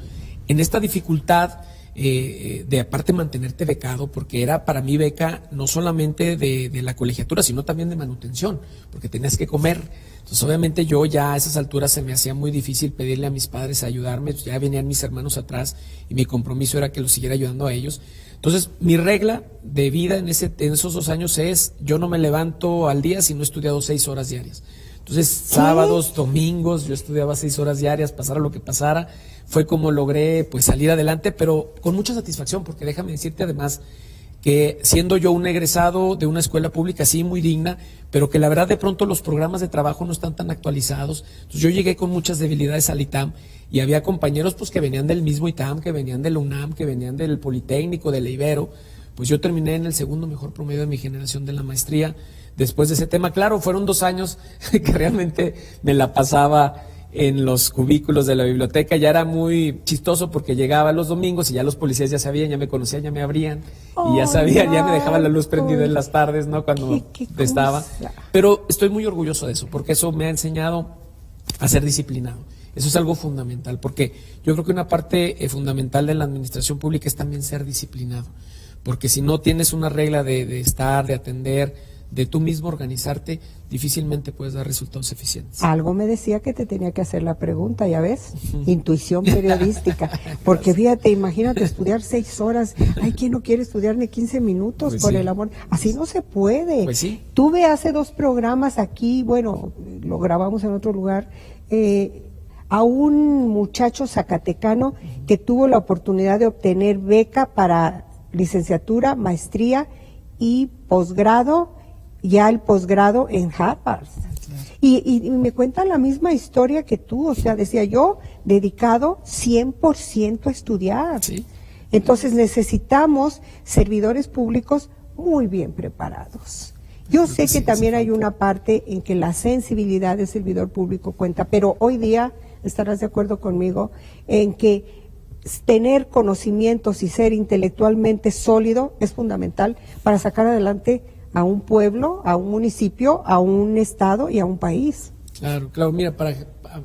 en esta dificultad de aparte mantenerte becado, porque era para mí beca no solamente de la colegiatura, sino también de manutención, porque tenías que comer. Entonces obviamente yo ya a esas alturas se me hacía muy difícil pedirle a mis padres a ayudarme, pues ya venían mis hermanos atrás y mi compromiso era que los siguiera ayudando a ellos. Entonces mi regla de vida en esos 2 años es, yo no me levanto al día si no he estudiado 6 horas diarias. Entonces sábados, domingos, yo estudiaba 6 horas diarias, pasara lo que pasara. Fue como logré pues salir adelante, pero con mucha satisfacción, porque déjame decirte además que siendo yo un egresado de una escuela pública, sí, muy digna, pero que la verdad de pronto los programas de trabajo no están tan actualizados. Entonces yo llegué con muchas debilidades al ITAM y había compañeros pues que venían del mismo ITAM, que venían del UNAM, que venían del Politécnico, del Ibero. Pues yo terminé en el segundo mejor promedio de mi generación de la maestría. Después de ese tema, claro, fueron 2 años que realmente me la pasaba en los cubículos de la biblioteca. Ya era muy chistoso porque llegaba los domingos y ya los policías ya sabían, ya me conocían, ya me abrían y ya sabían, ya me dejaban la luz prendida en las tardes, ¿no? Cuando estaba. Pero estoy muy orgulloso de eso, porque eso me ha enseñado a ser disciplinado. Eso es algo fundamental, porque yo creo que una parte fundamental de la administración pública es también ser disciplinado, porque si no tienes una regla de estar, de atender, de tú mismo organizarte, difícilmente puedes dar resultados eficientes. Algo me decía que te tenía que hacer la pregunta, ya ves, intuición periodística, porque fíjate, imagínate estudiar 6 horas, hay quien no quiere estudiar ni 15 minutos, Pues por sí. el amor, así no se puede. Pues sí. Tuve hace 2 programas aquí, bueno, lo grabamos en otro lugar, a un muchacho zacatecano que tuvo la oportunidad de obtener beca para licenciatura, maestría y posgrado, ya el posgrado en Harvard. Y me cuentan la misma historia que tú, o sea, decía yo, dedicado 100% a estudiar. Sí. Entonces necesitamos servidores públicos muy bien preparados. Yo sé que también hay una parte en que la sensibilidad del servidor público cuenta, pero hoy día estarás de acuerdo conmigo en que tener conocimientos y ser intelectualmente sólido es fundamental para sacar adelante a un pueblo, a un municipio, a un estado y a un país. Claro, claro. Mira,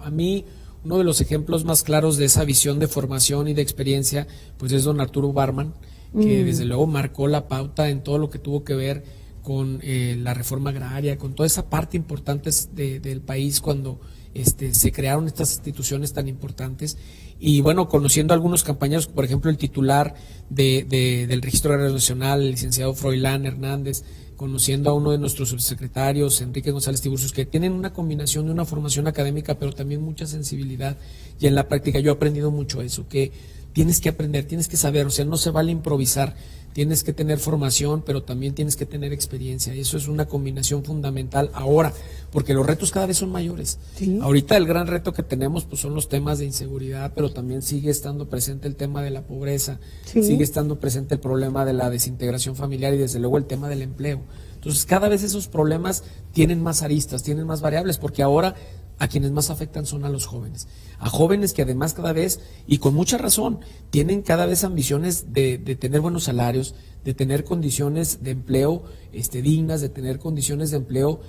a mí uno de los ejemplos más claros de esa visión de formación y de experiencia, pues es don Arturo Barman, que desde luego marcó la pauta en todo lo que tuvo que ver con la reforma agraria, con toda esa parte importante del país cuando se crearon estas instituciones tan importantes. Y bueno, conociendo a algunos compañeros, por ejemplo el titular del Registro Agrario Nacional, el licenciado Froilán Hernández, conociendo a uno de nuestros subsecretarios, Enrique González Tiburcios, que tienen una combinación de una formación académica, pero también mucha sensibilidad. Y en la práctica yo he aprendido mucho eso, que tienes que aprender, tienes que saber, o sea, no se vale improvisar, tienes que tener formación, pero también tienes que tener experiencia, y eso es una combinación fundamental ahora, porque los retos cada vez son mayores. Sí. Ahorita el gran reto que tenemos pues son los temas de inseguridad, pero también sigue estando presente el tema de la pobreza, Sí. sigue estando presente el problema de la desintegración familiar y desde luego el tema del empleo. Entonces cada vez esos problemas tienen más aristas, tienen más variables, porque ahora a quienes más afectan son a los jóvenes. A jóvenes que además cada vez, y con mucha razón, tienen cada vez ambiciones de tener buenos salarios, de tener condiciones de empleo dignas, de tener condiciones de empleo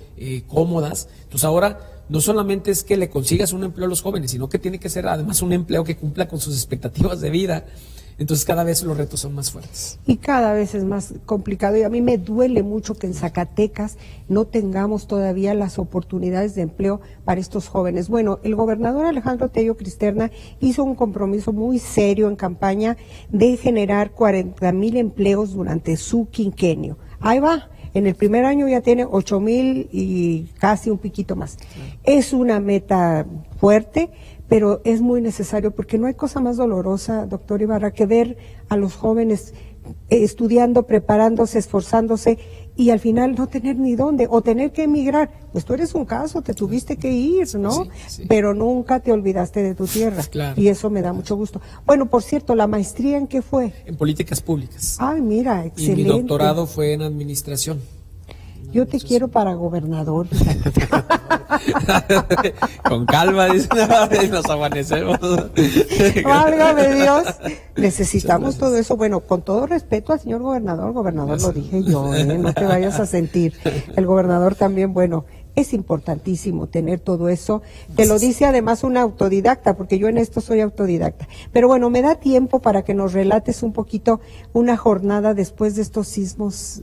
cómodas. Entonces ahora no solamente es que le consigas un empleo a los jóvenes, sino que tiene que ser además un empleo que cumpla con sus expectativas de vida. Entonces cada vez los retos son más fuertes. Y cada vez es más complicado. Y a mí me duele mucho que en Zacatecas no tengamos todavía las oportunidades de empleo para estos jóvenes. Bueno, el gobernador Alejandro Tello Cristerna hizo un compromiso muy serio en campaña de generar 40,000 empleos durante su quinquenio. Ahí va. En el primer año ya tiene 8,000 y casi un piquito más. Es una meta fuerte, pero es muy necesario porque no hay cosa más dolorosa, doctor Ibarra, que ver a los jóvenes estudiando, preparándose, esforzándose y al final no tener ni dónde o tener que emigrar. Pues tú eres un caso, te tuviste que ir, ¿no? Sí, sí. Pero nunca te olvidaste de tu tierra. Claro. Y eso me da mucho gusto. Bueno, por cierto, ¿la maestría en qué fue? En políticas públicas. Ay, mira, Y excelente. mi doctorado fue en administración. Yo te quiero para gobernador. Con calma, dice, nos amanecemos. Válgame Dios, necesitamos todo eso. Bueno, con todo respeto al señor gobernador lo dije yo, no te vayas a sentir. El gobernador también, bueno, Es importantísimo tener todo eso. Te lo dice además una autodidacta, porque yo en esto soy autodidacta. Pero bueno, me da tiempo para que nos relates un poquito una jornada después de estos sismos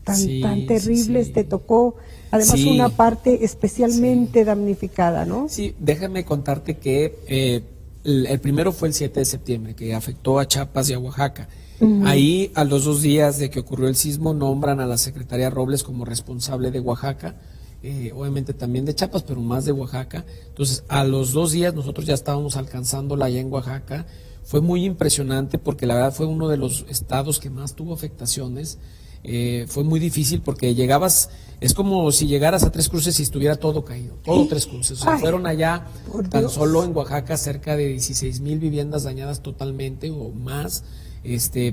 tan terribles. Sí. Te tocó además una parte especialmente damnificada, ¿no? Sí, déjame contarte que el primero fue el 7 de septiembre, que afectó a Chiapas y a Oaxaca. Ahí, a los 2 días de que ocurrió el sismo, nombran a la secretaria Robles como responsable de Oaxaca, obviamente también de Chiapas, pero más de Oaxaca. Entonces, a los 2 días nosotros ya estábamos alcanzándola allá en Oaxaca. Fue muy impresionante porque la verdad fue uno de los estados que más tuvo afectaciones. Fue muy difícil porque llegabas, es como si llegaras a Tres Cruces y estuviera todo caído, todo Tres Cruces. O sea, fueron allá tan solo en Oaxaca cerca de 16,000 viviendas dañadas totalmente o más.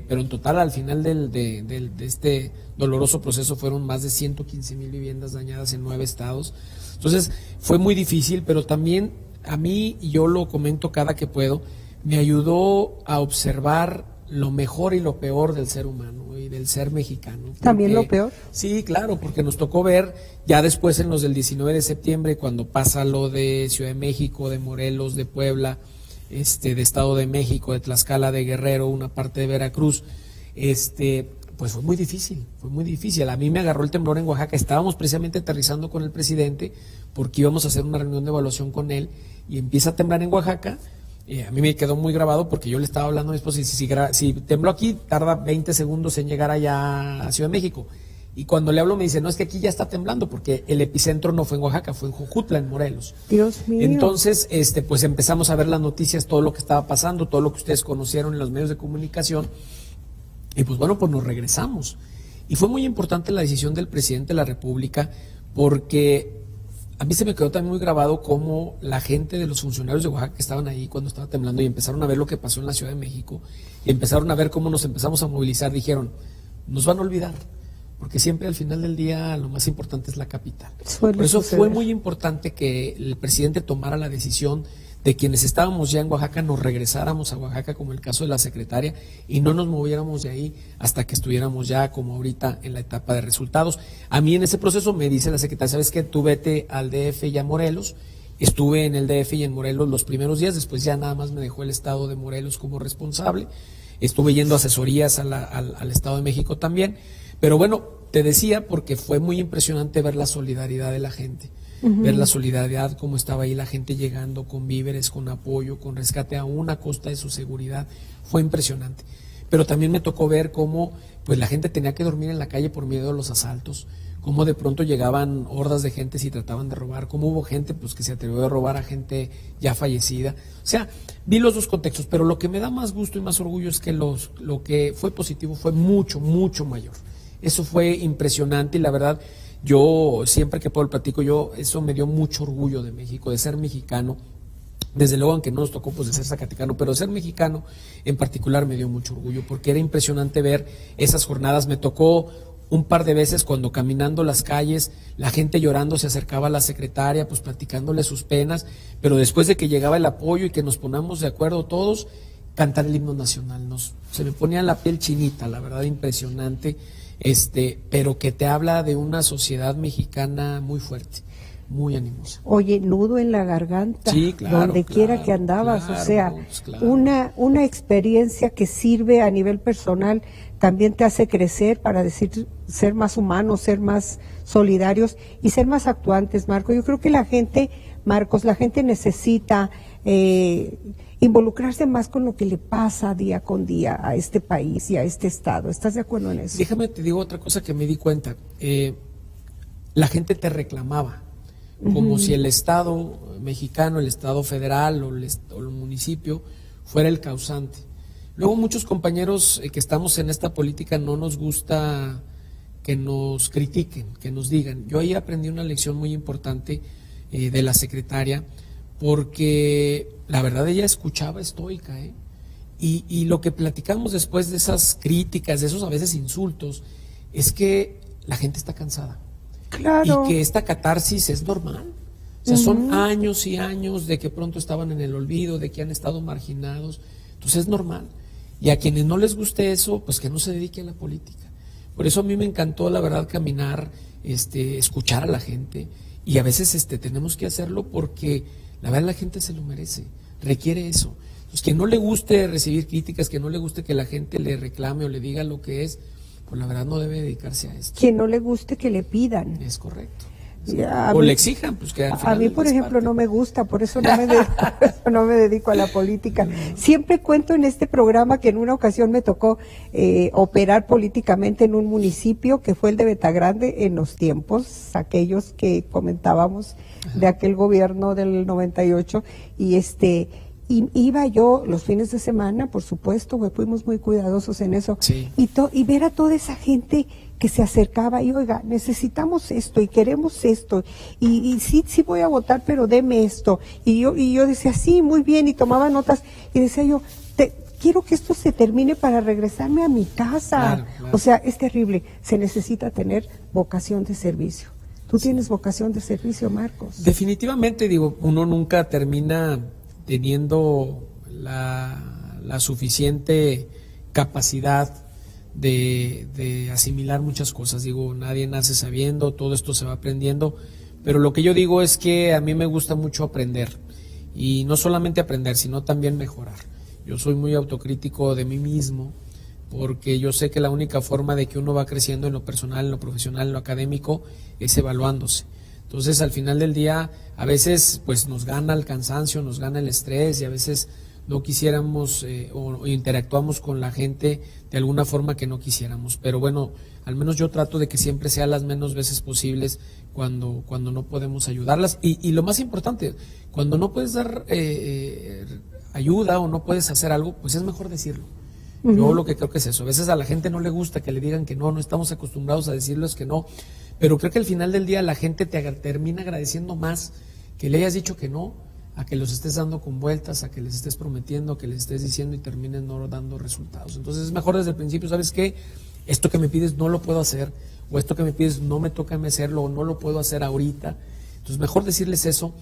Pero en total al final de este doloroso proceso fueron más de 115,000 viviendas dañadas en 9 estados. Entonces fue muy difícil, pero también a mí, y yo lo comento cada que puedo, me ayudó a observar lo mejor y lo peor del ser humano y del ser mexicano. ¿También lo peor? Sí, claro, porque nos tocó ver ya después en los del 19 de septiembre, cuando pasa lo de Ciudad de México, de Morelos, de Puebla, de Estado de México, de Tlaxcala, de Guerrero, una parte de Veracruz, pues fue muy difícil. A mí me agarró el temblor en Oaxaca, estábamos precisamente aterrizando con el presidente porque íbamos a hacer una reunión de evaluación con él y empieza a temblar en Oaxaca. A mí me quedó muy grabado porque yo le estaba hablando a mi esposa y si tembló aquí, tarda 20 segundos en llegar allá a Ciudad de México. Y cuando le hablo me dice, no, es que aquí ya está temblando porque el epicentro no fue en Oaxaca, fue en Jojutla, en Morelos. Dios mío. Entonces, pues empezamos a ver las noticias, todo lo que estaba pasando, todo lo que ustedes conocieron en los medios de comunicación. Y pues bueno, pues nos regresamos. Y fue muy importante la decisión del presidente de la República porque a mí se me quedó también muy grabado cómo la gente de los funcionarios de Oaxaca que estaban ahí cuando estaba temblando y empezaron a ver lo que pasó en la Ciudad de México y empezaron a ver cómo nos empezamos a movilizar, dijeron, nos van a olvidar. Porque siempre al final del día lo más importante es la capital. Por eso fue muy importante que el presidente tomara la decisión de quienes estábamos ya en Oaxaca nos regresáramos a Oaxaca, como el caso de la secretaria, y no nos moviéramos de ahí hasta que estuviéramos ya como ahorita en la etapa de resultados. A mí en ese proceso me dice la secretaria, ¿sabes qué? Tú vete al DF y a Morelos. Estuve en el DF y en Morelos los primeros días, después ya nada más me dejó el estado de Morelos como responsable. Estuve yendo a asesorías al Estado de México también. Pero bueno, te decía porque fue muy impresionante ver la solidaridad de la gente, ver la solidaridad, cómo estaba ahí la gente llegando con víveres, con apoyo, con rescate a una costa de su seguridad, fue impresionante. Pero también me tocó ver cómo pues la gente tenía que dormir en la calle por miedo a los asaltos, cómo de pronto llegaban hordas de gente y trataban de robar, cómo hubo gente pues que se atrevió a robar a gente ya fallecida. O sea, vi los dos contextos, pero lo que me da más gusto y más orgullo es que lo que fue positivo fue mucho, mucho mayor. Eso fue impresionante y la verdad, yo siempre que puedo platico, eso me dio mucho orgullo de México, de ser mexicano. Desde luego, aunque no nos tocó pues de ser zacatecano, pero ser mexicano en particular me dio mucho orgullo, porque era impresionante ver esas jornadas. Me tocó un par de veces cuando caminando las calles, la gente llorando se acercaba a la secretaria, pues platicándole sus penas, pero después de que llegaba el apoyo y que nos ponamos de acuerdo todos, cantar el himno nacional, se me ponía la piel chinita, la verdad impresionante. Pero que te habla de una sociedad mexicana muy fuerte, muy animosa. Oye, nudo en la garganta, sí, claro, donde quiera que andabas, claro, o sea, pues, claro. una experiencia que sirve a nivel personal, también te hace crecer para decir, ser más humanos, ser más solidarios y ser más actuantes, Marco. Yo creo que la gente, Marcos, la gente necesita involucrarse más con lo que le pasa día con día a este país y a este estado. ¿Estás de acuerdo en eso? Déjame te digo otra cosa que me di cuenta. La gente te reclamaba, como si el Estado mexicano, el Estado federal o el municipio fuera el causante. Luego muchos compañeros que estamos en esta política no nos gusta que nos critiquen, que nos digan. Yo ahí aprendí una lección muy importante de la secretaria, porque la verdad ella escuchaba estoica, y lo que platicamos después de esas críticas, de esos a veces insultos, es que la gente está cansada. Claro. Y que esta catarsis es normal. O sea, son años y años de que pronto estaban en el olvido, de que han estado marginados. Entonces es normal. Y a quienes no les guste eso, pues que no se dedique a la política. Por eso a mí me encantó, la verdad, caminar, escuchar a la gente y a veces tenemos que hacerlo porque la verdad la gente se lo merece, requiere eso. Entonces, que no le guste recibir críticas, que no le guste que la gente le reclame o le diga lo que es, pues la verdad no debe dedicarse a esto. Quien no le guste que le pidan. Es correcto. O le exijan, pues que al final a mí, por ejemplo, parte. no me gusta, por eso no me dedico a la política. Siempre cuento en este programa que en una ocasión me tocó operar políticamente en un municipio que fue el de Betagrande en los tiempos, aquellos que comentábamos de aquel gobierno del 98, y y iba yo los fines de semana, por supuesto, fuimos muy cuidadosos en eso, sí. y ver a toda esa gente que se acercaba y, oiga, necesitamos esto y queremos esto, y sí voy a votar, pero deme esto, y yo decía, sí, muy bien, y tomaba notas, y decía yo, quiero que esto se termine para regresarme a mi casa. Claro. O sea, es terrible, se necesita tener vocación de servicio. ¿Tú tienes vocación de servicio, Marcos? Definitivamente, digo, uno nunca termina teniendo la suficiente capacidad de asimilar muchas cosas. Digo, nadie nace sabiendo, todo esto se va aprendiendo, pero lo que yo digo es que a mí me gusta mucho aprender, y no solamente aprender, sino también mejorar. Yo soy muy autocrítico de mí mismo, porque yo sé que la única forma de que uno va creciendo en lo personal, en lo profesional, en lo académico, es evaluándose. Entonces, al final del día, a veces pues nos gana el cansancio, nos gana el estrés, y a veces no quisiéramos o interactuamos con la gente de alguna forma que no quisiéramos. Pero bueno, al menos yo trato de que siempre sea las menos veces posibles cuando no podemos ayudarlas. Y lo más importante, cuando no puedes dar ayuda o no puedes hacer algo, pues es mejor decirlo. Yo lo que creo que es eso. A veces a la gente no le gusta que le digan que no estamos acostumbrados a decirles que no, pero creo que al final del día la gente te termina agradeciendo más que le hayas dicho que no, a que los estés dando con vueltas, a que les estés prometiendo, que les estés diciendo y terminen no dando resultados. Entonces es mejor desde el principio, ¿sabes qué? Esto que me pides no lo puedo hacer, o esto que me pides no me toca a mí hacerlo, o no lo puedo hacer ahorita. Entonces mejor decirles eso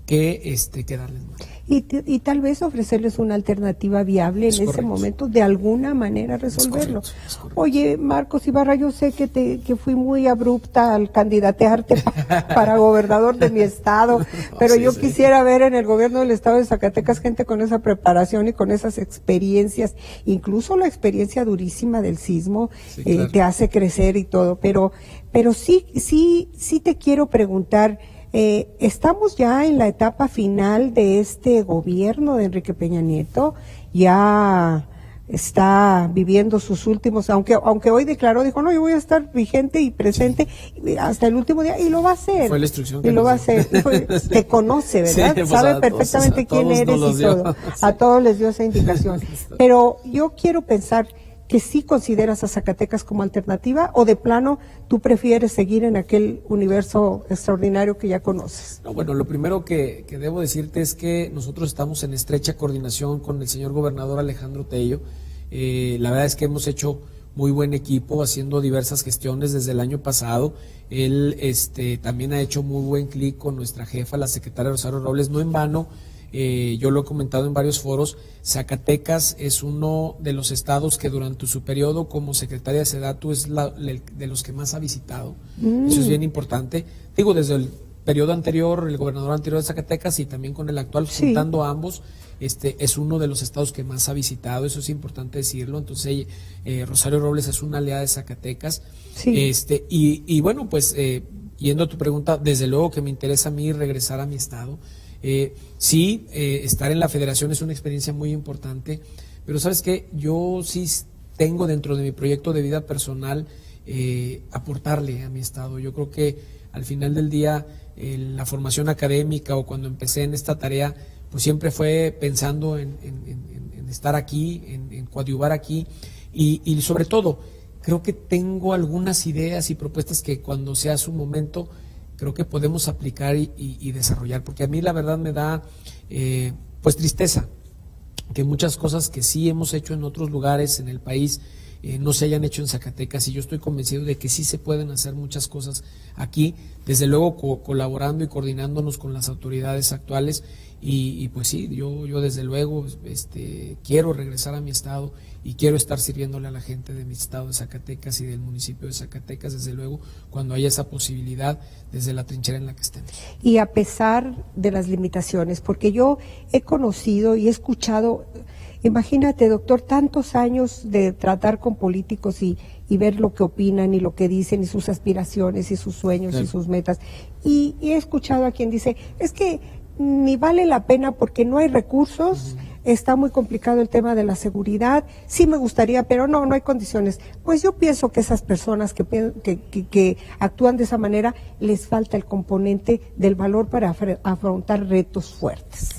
que darles más. Y tal vez ofrecerles una alternativa viable en ese momento, de alguna manera resolverlo. Es correcto. Oye, Marcos Ibarra, yo sé que fui muy abrupta al candidatearte para gobernador de mi estado, pero yo quisiera ver en el gobierno del estado de Zacatecas gente con esa preparación y con esas experiencias, incluso la experiencia durísima del sismo, claro, te hace crecer y todo, pero sí te quiero preguntar. Estamos ya en la etapa final de este gobierno de Enrique Peña Nieto, ya está viviendo sus últimos, aunque hoy declaró, dijo, no, yo voy a estar vigente y presente hasta el último día, y lo va a hacer. Fue la instrucción que y lo va a hacer. Te conoce, ¿verdad? Sí, pues sabe perfectamente quién eres y todo. A todos les dio esa indicación. Pero yo quiero pensar que sí consideras a Zacatecas como alternativa, o de plano tú prefieres seguir en aquel universo extraordinario que ya conoces. No, bueno, lo primero que debo decirte es que nosotros estamos en estrecha coordinación con el señor gobernador Alejandro Tello. La verdad es que hemos hecho muy buen equipo haciendo diversas gestiones desde el año pasado. Él también ha hecho muy buen clic con nuestra jefa, la secretaria Rosario Robles, no en vano. Yo lo he comentado en varios foros, Zacatecas es uno de los estados que durante su periodo como secretaria de SEDATU es de los que más ha visitado. Eso es bien importante. Digo, desde el periodo anterior, el gobernador anterior de Zacatecas y también con el actual, juntando a ambos, es uno de los estados que más ha visitado, eso es importante decirlo. Entonces, Rosario Robles es una aliada de Zacatecas. Sí. Y bueno, pues yendo a tu pregunta, desde luego que me interesa a mí regresar a mi estado. Estar en la federación es una experiencia muy importante, pero ¿sabes qué? Yo sí tengo dentro de mi proyecto de vida personal aportarle a mi estado. Yo creo que al final del día la formación académica o cuando empecé en esta tarea, pues siempre fue pensando en estar aquí, en coadyuvar aquí y sobre todo creo que tengo algunas ideas y propuestas que cuando sea su momento creo que podemos aplicar y desarrollar, porque a mí la verdad me da pues tristeza que muchas cosas que sí hemos hecho en otros lugares en el país no se hayan hecho en Zacatecas, y yo estoy convencido de que sí se pueden hacer muchas cosas aquí, desde luego colaborando y coordinándonos con las autoridades actuales, y pues sí, yo desde luego quiero regresar a mi estado y quiero estar sirviéndole a la gente de mi estado de Zacatecas y del municipio de Zacatecas, desde luego, cuando haya esa posibilidad desde la trinchera en la que estemos. Y a pesar de las limitaciones, porque yo he conocido y he escuchado, imagínate, doctor, tantos años de tratar con políticos y ver lo que opinan y lo que dicen y sus aspiraciones y sus sueños y sus metas. Y he escuchado a quien dice, es que ni vale la pena porque no hay recursos, está muy complicado el tema de la seguridad, sí me gustaría, pero no hay condiciones. Pues yo pienso que esas personas que actúan de esa manera, les falta el componente del valor para afrontar retos fuertes.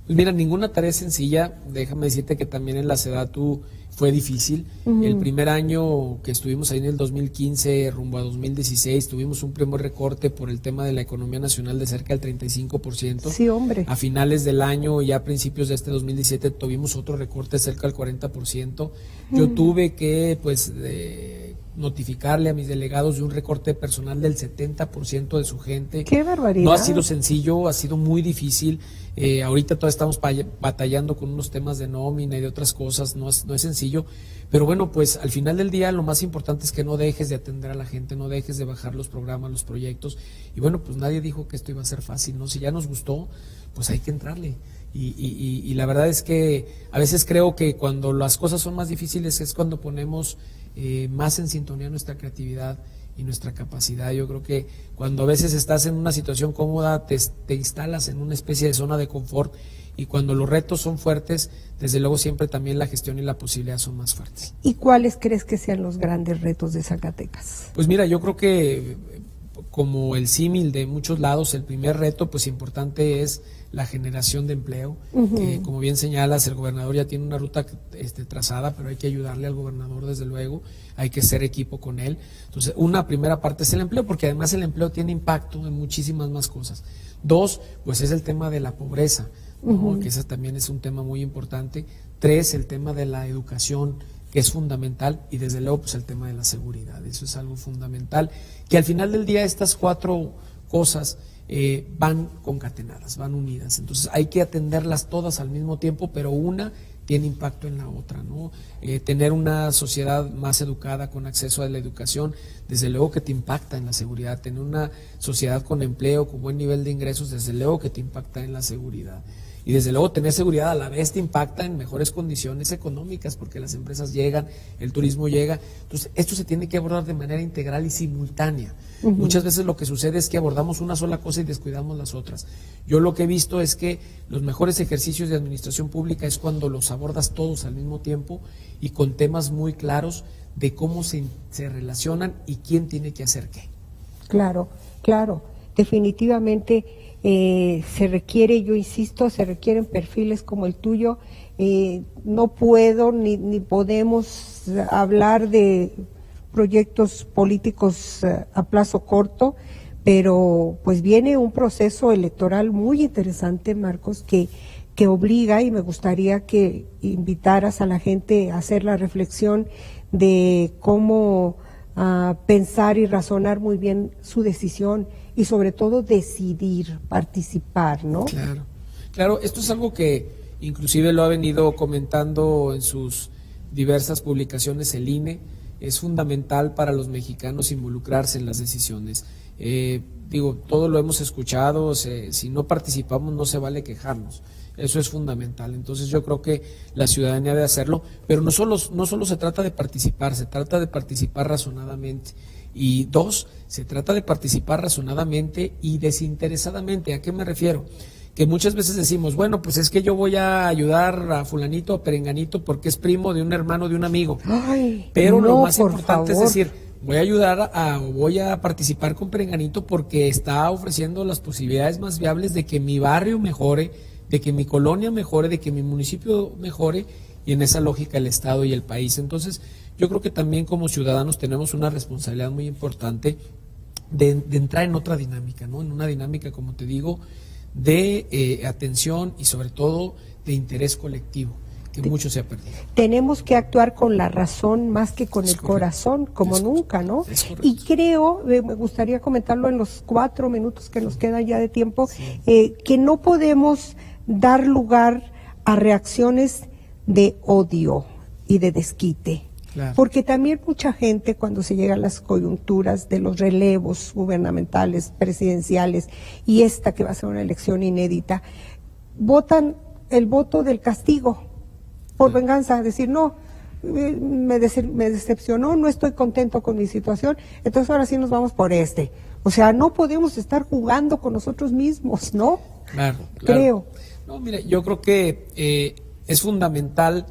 Pues mira, ninguna tarea es sencilla. Déjame decirte que también en la SEDATU fue difícil. El primer año que estuvimos ahí en el 2015 rumbo a 2016 tuvimos un primer recorte por el tema de la economía nacional de cerca del 35%. Sí, hombre. A finales del año y a principios de este 2017 tuvimos otro recorte cerca del 40%. Yo tuve que notificarle a mis delegados de un recorte personal del 70% de su gente. ¡Qué barbaridad! No ha sido sencillo, ha sido muy difícil. Ahorita todavía estamos batallando con unos temas de nómina y de otras cosas, no es sencillo, pero bueno, pues al final del día lo más importante es que no dejes de atender a la gente, no dejes de bajar los programas, los proyectos, y bueno, pues nadie dijo que esto iba a ser fácil, ¿no? Si ya nos gustó, pues hay que entrarle. Y la verdad es que a veces creo que cuando las cosas son más difíciles es cuando ponemos más en sintonía nuestra creatividad y nuestra capacidad. Yo creo que cuando a veces estás en una situación cómoda, te instalas en una especie de zona de confort, y cuando los retos son fuertes, desde luego siempre también la gestión y la posibilidad son más fuertes. ¿Y cuáles crees que sean los grandes retos de Zacatecas? Pues mira, yo creo que como el símil de muchos lados, el primer reto pues importante es la generación de empleo. Como bien señalas, el gobernador ya tiene una ruta trazada, pero hay que ayudarle al gobernador, desde luego, hay que ser equipo con él. Entonces, una primera parte es el empleo, porque además el empleo tiene impacto en muchísimas más cosas. Dos, pues es el tema de la pobreza, ¿no? Que ese también es un tema muy importante. Tres, el tema de la educación, que es fundamental, y desde luego pues el tema de la seguridad, eso es algo fundamental, que al final del día estas cuatro cosas van concatenadas, van unidas, entonces hay que atenderlas todas al mismo tiempo, pero una tiene impacto en la otra, ¿no? Tener una sociedad más educada, con acceso a la educación, desde luego que te impacta en la seguridad. Tener una sociedad con empleo, con buen nivel de ingresos, desde luego que te impacta en la seguridad. Y desde luego tener seguridad a la vez te impacta en mejores condiciones económicas, porque las empresas llegan, el turismo llega. Entonces, esto se tiene que abordar de manera integral y simultánea. Muchas veces lo que sucede es que abordamos una sola cosa y descuidamos las otras. Yo lo que he visto es que los mejores ejercicios de administración pública es cuando los abordas todos al mismo tiempo y con temas muy claros de cómo se relacionan y quién tiene que hacer qué. Claro, definitivamente se requiere, yo insisto, se requieren perfiles como el tuyo. No puedo ni podemos hablar de proyectos políticos a plazo corto, pero pues viene un proceso electoral muy interesante, Marcos, que obliga, y me gustaría que invitaras a la gente a hacer la reflexión de cómo pensar y razonar muy bien su decisión, y sobre todo decidir participar, ¿no? Claro, esto es algo que inclusive lo ha venido comentando en sus diversas publicaciones el INE. Es fundamental para los mexicanos involucrarse en las decisiones. Todo lo hemos escuchado, si no participamos no se vale quejarnos. Eso es fundamental. Entonces yo creo que la ciudadanía debe hacerlo, pero no solo se trata de participar, se trata de participar razonadamente. Y dos, se trata de participar razonadamente y desinteresadamente. ¿A qué me refiero? Que muchas veces decimos, bueno, pues es que yo voy a ayudar a fulanito o perenganito porque es primo de un hermano de un amigo. Pero lo más importante es decir, voy a ayudar voy a participar con perenganito porque está ofreciendo las posibilidades más viables de que mi barrio mejore, de que mi colonia mejore, de que mi municipio mejore, y en esa lógica el Estado y el país. Entonces, yo creo que también como ciudadanos tenemos una responsabilidad muy importante de entrar en otra dinámica, ¿no? En una dinámica, como te digo, de atención y sobre todo de interés colectivo, que mucho se ha perdido. Tenemos que actuar con la razón más que con el corazón, como nunca, ¿no? Y creo, me gustaría comentarlo en los 4 minutos que nos quedan ya de tiempo, que no podemos dar lugar a reacciones de odio, y de desquite. Claro. Porque también mucha gente, cuando se llegan las coyunturas de los relevos gubernamentales, presidenciales, y esta que va a ser una elección inédita, votan el voto del castigo por venganza, decir, no, me decepcionó, no estoy contento con mi situación, entonces ahora sí nos vamos por este. O sea, no podemos estar jugando con nosotros mismos, ¿no? Claro. Creo. No, mire, yo creo que es fundamental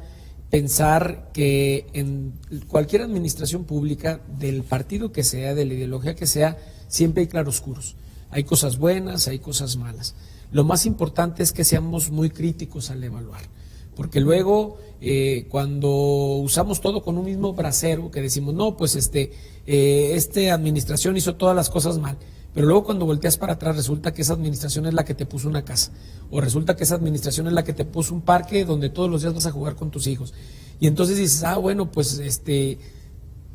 pensar que en cualquier administración pública, del partido que sea, de la ideología que sea, siempre hay claroscuros. Hay cosas buenas, hay cosas malas. Lo más importante es que seamos muy críticos al evaluar, porque luego cuando usamos todo con un mismo brasero, que decimos, no, pues esta administración hizo todas las cosas mal, pero luego cuando volteas para atrás resulta que esa administración es la que te puso una casa, o resulta que esa administración es la que te puso un parque donde todos los días vas a jugar con tus hijos, y entonces dices, bueno, pues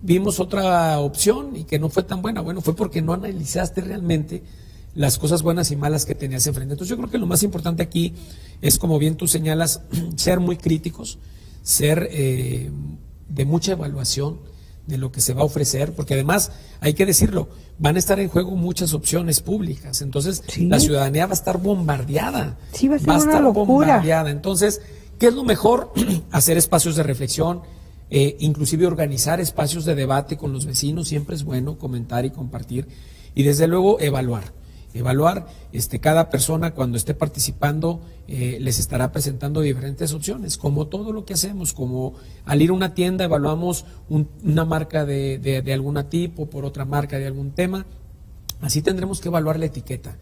vimos otra opción y que no fue tan buena. Bueno, fue porque no analizaste realmente las cosas buenas y malas que tenías enfrente. Entonces yo creo que lo más importante aquí es, como bien tú señalas, ser muy críticos, ser de mucha evaluación de lo que se va a ofrecer, porque además, hay que decirlo, van a estar en juego muchas opciones públicas, entonces sí, la ciudadanía va a estar bombardeada, sí, va a ser a una estar locura. bombardeada. Entonces, ¿qué es lo mejor? Hacer espacios de reflexión, inclusive organizar espacios de debate con los vecinos, siempre es bueno comentar y compartir, y desde luego evaluar, cada persona cuando esté participando les estará presentando diferentes opciones, como todo lo que hacemos, como al ir a una tienda evaluamos una marca de alguna tipo por otra marca de algún tema, así tendremos que evaluar la etiqueta,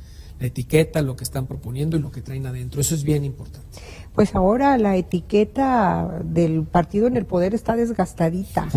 lo que están proponiendo y lo que traen adentro, eso es bien importante. Pues ahora la etiqueta del partido en el poder está desgastadita,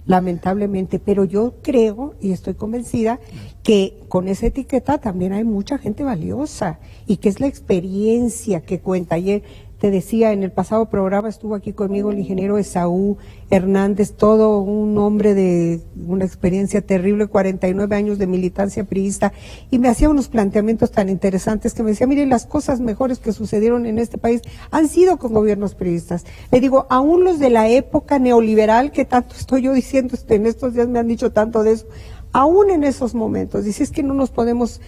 lamentablemente, pero yo creo y estoy convencida que con esa etiqueta también hay mucha gente valiosa y que es la experiencia que cuenta. Ayer te decía, en el pasado programa estuvo aquí conmigo el ingeniero Esaú Hernández, todo un hombre de una experiencia terrible, 49 años de militancia priista, y me hacía unos planteamientos tan interesantes que me decía, mire, las cosas mejores que sucedieron en este país han sido con gobiernos priistas. Le digo, aún los de la época neoliberal, que tanto estoy yo diciendo, en estos días me han dicho tanto de eso, aún en esos momentos, dice, es que no nos podemos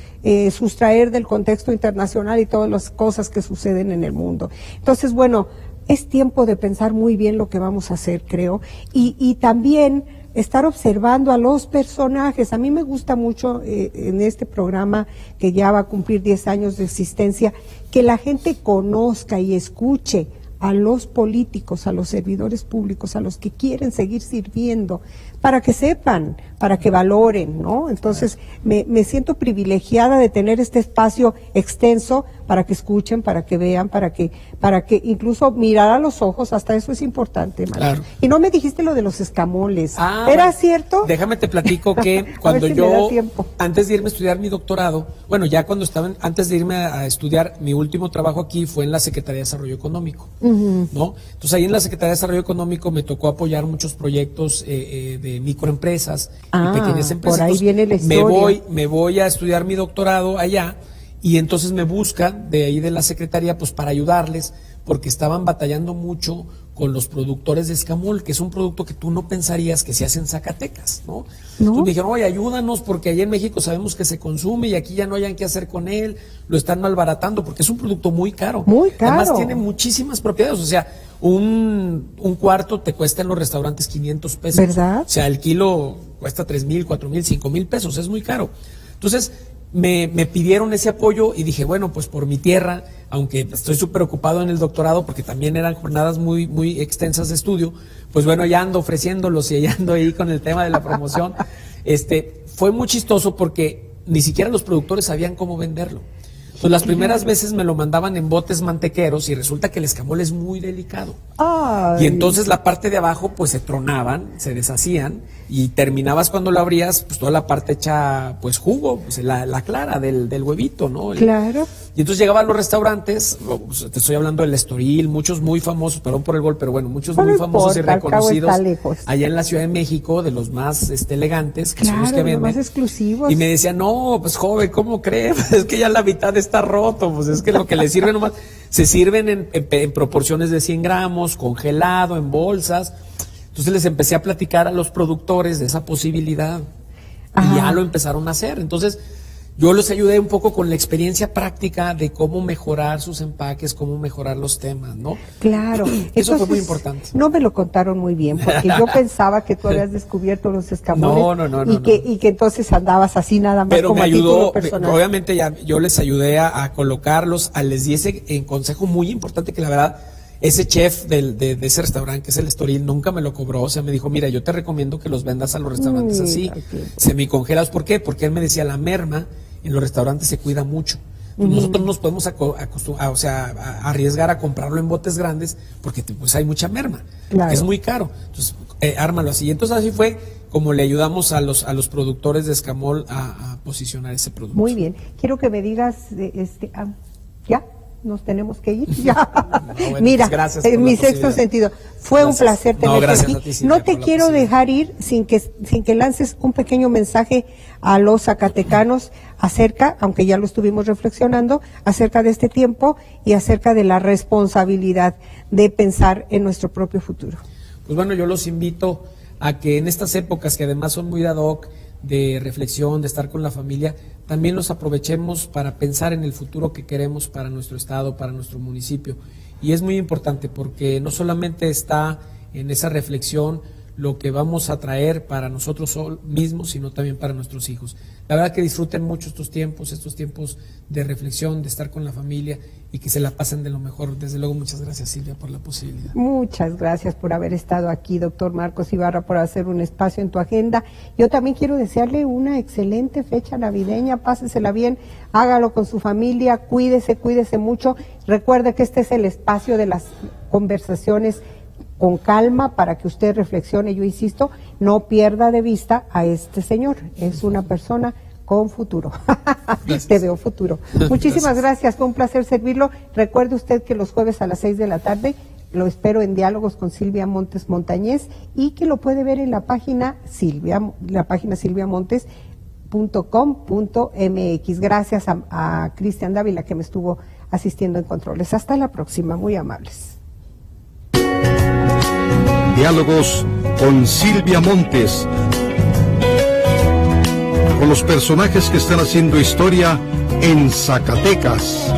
sustraer del contexto internacional y todas las cosas que suceden en el mundo. Entonces, bueno, es tiempo de pensar muy bien lo que vamos a hacer, creo, y también estar observando a los personajes. A mí me gusta mucho en este programa, que ya va a cumplir 10 años de existencia, que la gente conozca y escuche a los políticos, a los servidores públicos, a los que quieren seguir sirviendo, para que sepan, para que valoren, ¿no? Entonces, me siento privilegiada de tener este espacio extenso para que escuchen, para que vean, para que incluso mirar a los ojos, hasta eso es importante, Mario. Claro. Y no me dijiste lo de los escamoles. ¿Era bueno, cierto? Déjame te platico que cuando antes de irme a estudiar mi doctorado, bueno, ya antes de irme a estudiar, mi último trabajo aquí fue en la Secretaría de Desarrollo Económico, ¿no? Entonces ahí en la Secretaría de Desarrollo Económico me tocó apoyar muchos proyectos de microempresas y pequeñas empresas. Por ahí viene la historia. Me voy a estudiar mi doctorado allá, y entonces me buscan de ahí de la Secretaría pues para ayudarles, porque estaban batallando mucho con los productores de escamol, que es un producto que tú no pensarías que se hace en Zacatecas, ¿no? Entonces me dijeron, oye, ayúdanos, porque allá en México sabemos que se consume y aquí ya no hayan qué hacer con él, lo están malbaratando, porque es un producto muy caro. Muy caro. Además tiene muchísimas propiedades, o sea, un cuarto te cuesta en los restaurantes 500 pesos. ¿Verdad? O sea, el kilo cuesta 3,000, 4,000, 5,000 pesos, es muy caro. Entonces, me pidieron ese apoyo y dije, bueno, pues por mi tierra, aunque estoy súper ocupado en el doctorado, porque también eran jornadas muy, muy extensas de estudio, pues bueno, ya ando ofreciéndolos y ya ando ahí con el tema de la promoción. Fue muy chistoso porque ni siquiera los productores sabían cómo venderlo. Pues las primeras veces me lo mandaban en botes mantequeros y resulta que el escamol es muy delicado. Ay. Y entonces la parte de abajo pues se tronaban, se deshacían y terminabas cuando lo abrías pues toda la parte hecha pues jugo, pues la clara del huevito, ¿no? Claro. Y entonces llegaba a los restaurantes, te estoy hablando del Estoril, muchos muy famosos, perdón por el gol, pero bueno, muchos muy famosos y reconocidos allá en la Ciudad de México, de los más elegantes, que son los que venden. Los más exclusivos. Y me decían, no, pues joven, ¿cómo cree? Es que ya la mitad está está roto, pues es que lo que le sirve nomás, se sirven en proporciones de 100 gramos, congelado, en bolsas. Entonces les empecé a platicar a los productores de esa posibilidad y ya lo empezaron a hacer. Entonces yo les ayudé un poco con la experiencia práctica de cómo mejorar sus empaques, cómo mejorar los temas, ¿no? Claro. Eso Entonces, fue muy importante. No me lo contaron muy bien, porque yo pensaba que tú habías descubierto los escamoles y que entonces andabas así nada más. Pero como me ayudó, personal. obviamente yo les ayudé a colocarlos, les di ese consejo muy importante que la verdad, ese chef de ese restaurante, que es el Estoril, nunca me lo cobró. O sea, me dijo, mira, yo te recomiendo que los vendas a los restaurantes así, semicongelados. ¿Por qué? Porque él me decía, la merma en los restaurantes se cuida mucho. Nosotros no nos podemos arriesgar a comprarlo en botes grandes porque pues hay mucha merma. Claro. Es muy caro. Entonces, ármalo así. Entonces así fue como le ayudamos a los productores de escamol a posicionar ese producto. Muy bien. Quiero que me digas, ¿ya? Nos tenemos que ir ya. No, bueno, mira, pues mi sexto sentido. Fue un placer tenerte aquí. No te quiero dejar ir sin que lances un pequeño mensaje a los zacatecanos acerca, aunque ya lo estuvimos reflexionando, acerca de este tiempo y acerca de la responsabilidad de pensar en nuestro propio futuro. Pues bueno, yo los invito a que en estas épocas, que además son muy ad hoc, de reflexión, de estar con la familia, también los aprovechemos para pensar en el futuro que queremos para nuestro estado, para nuestro municipio. Y es muy importante porque no solamente está en esa reflexión lo que vamos a traer para nosotros mismos, sino también para nuestros hijos. La verdad que disfruten mucho estos tiempos de reflexión, de estar con la familia y que se la pasen de lo mejor. Desde luego, muchas gracias, Silvia, por la posibilidad. Muchas gracias por haber estado aquí, doctor Marcos Ibarra, por hacer un espacio en tu agenda. Yo también quiero desearle una excelente fecha navideña, pásesela bien, hágalo con su familia, cuídese mucho. Recuerde que este es el espacio de las conversaciones con calma para que usted reflexione. Yo insisto, no pierda de vista a este señor, es una persona con futuro. Te veo futuro. Muchísimas gracias, fue un placer servirlo. Recuerde usted que los jueves a las 6 de la tarde lo espero en Diálogos con Silvia Montes Montañez y que lo puede ver en la página silviamontes.com.mx. Gracias a Cristian Dávila que me estuvo asistiendo en controles. Hasta la próxima, muy amables. Diálogos con Silvia Montes, con los personajes que están haciendo historia en Zacatecas.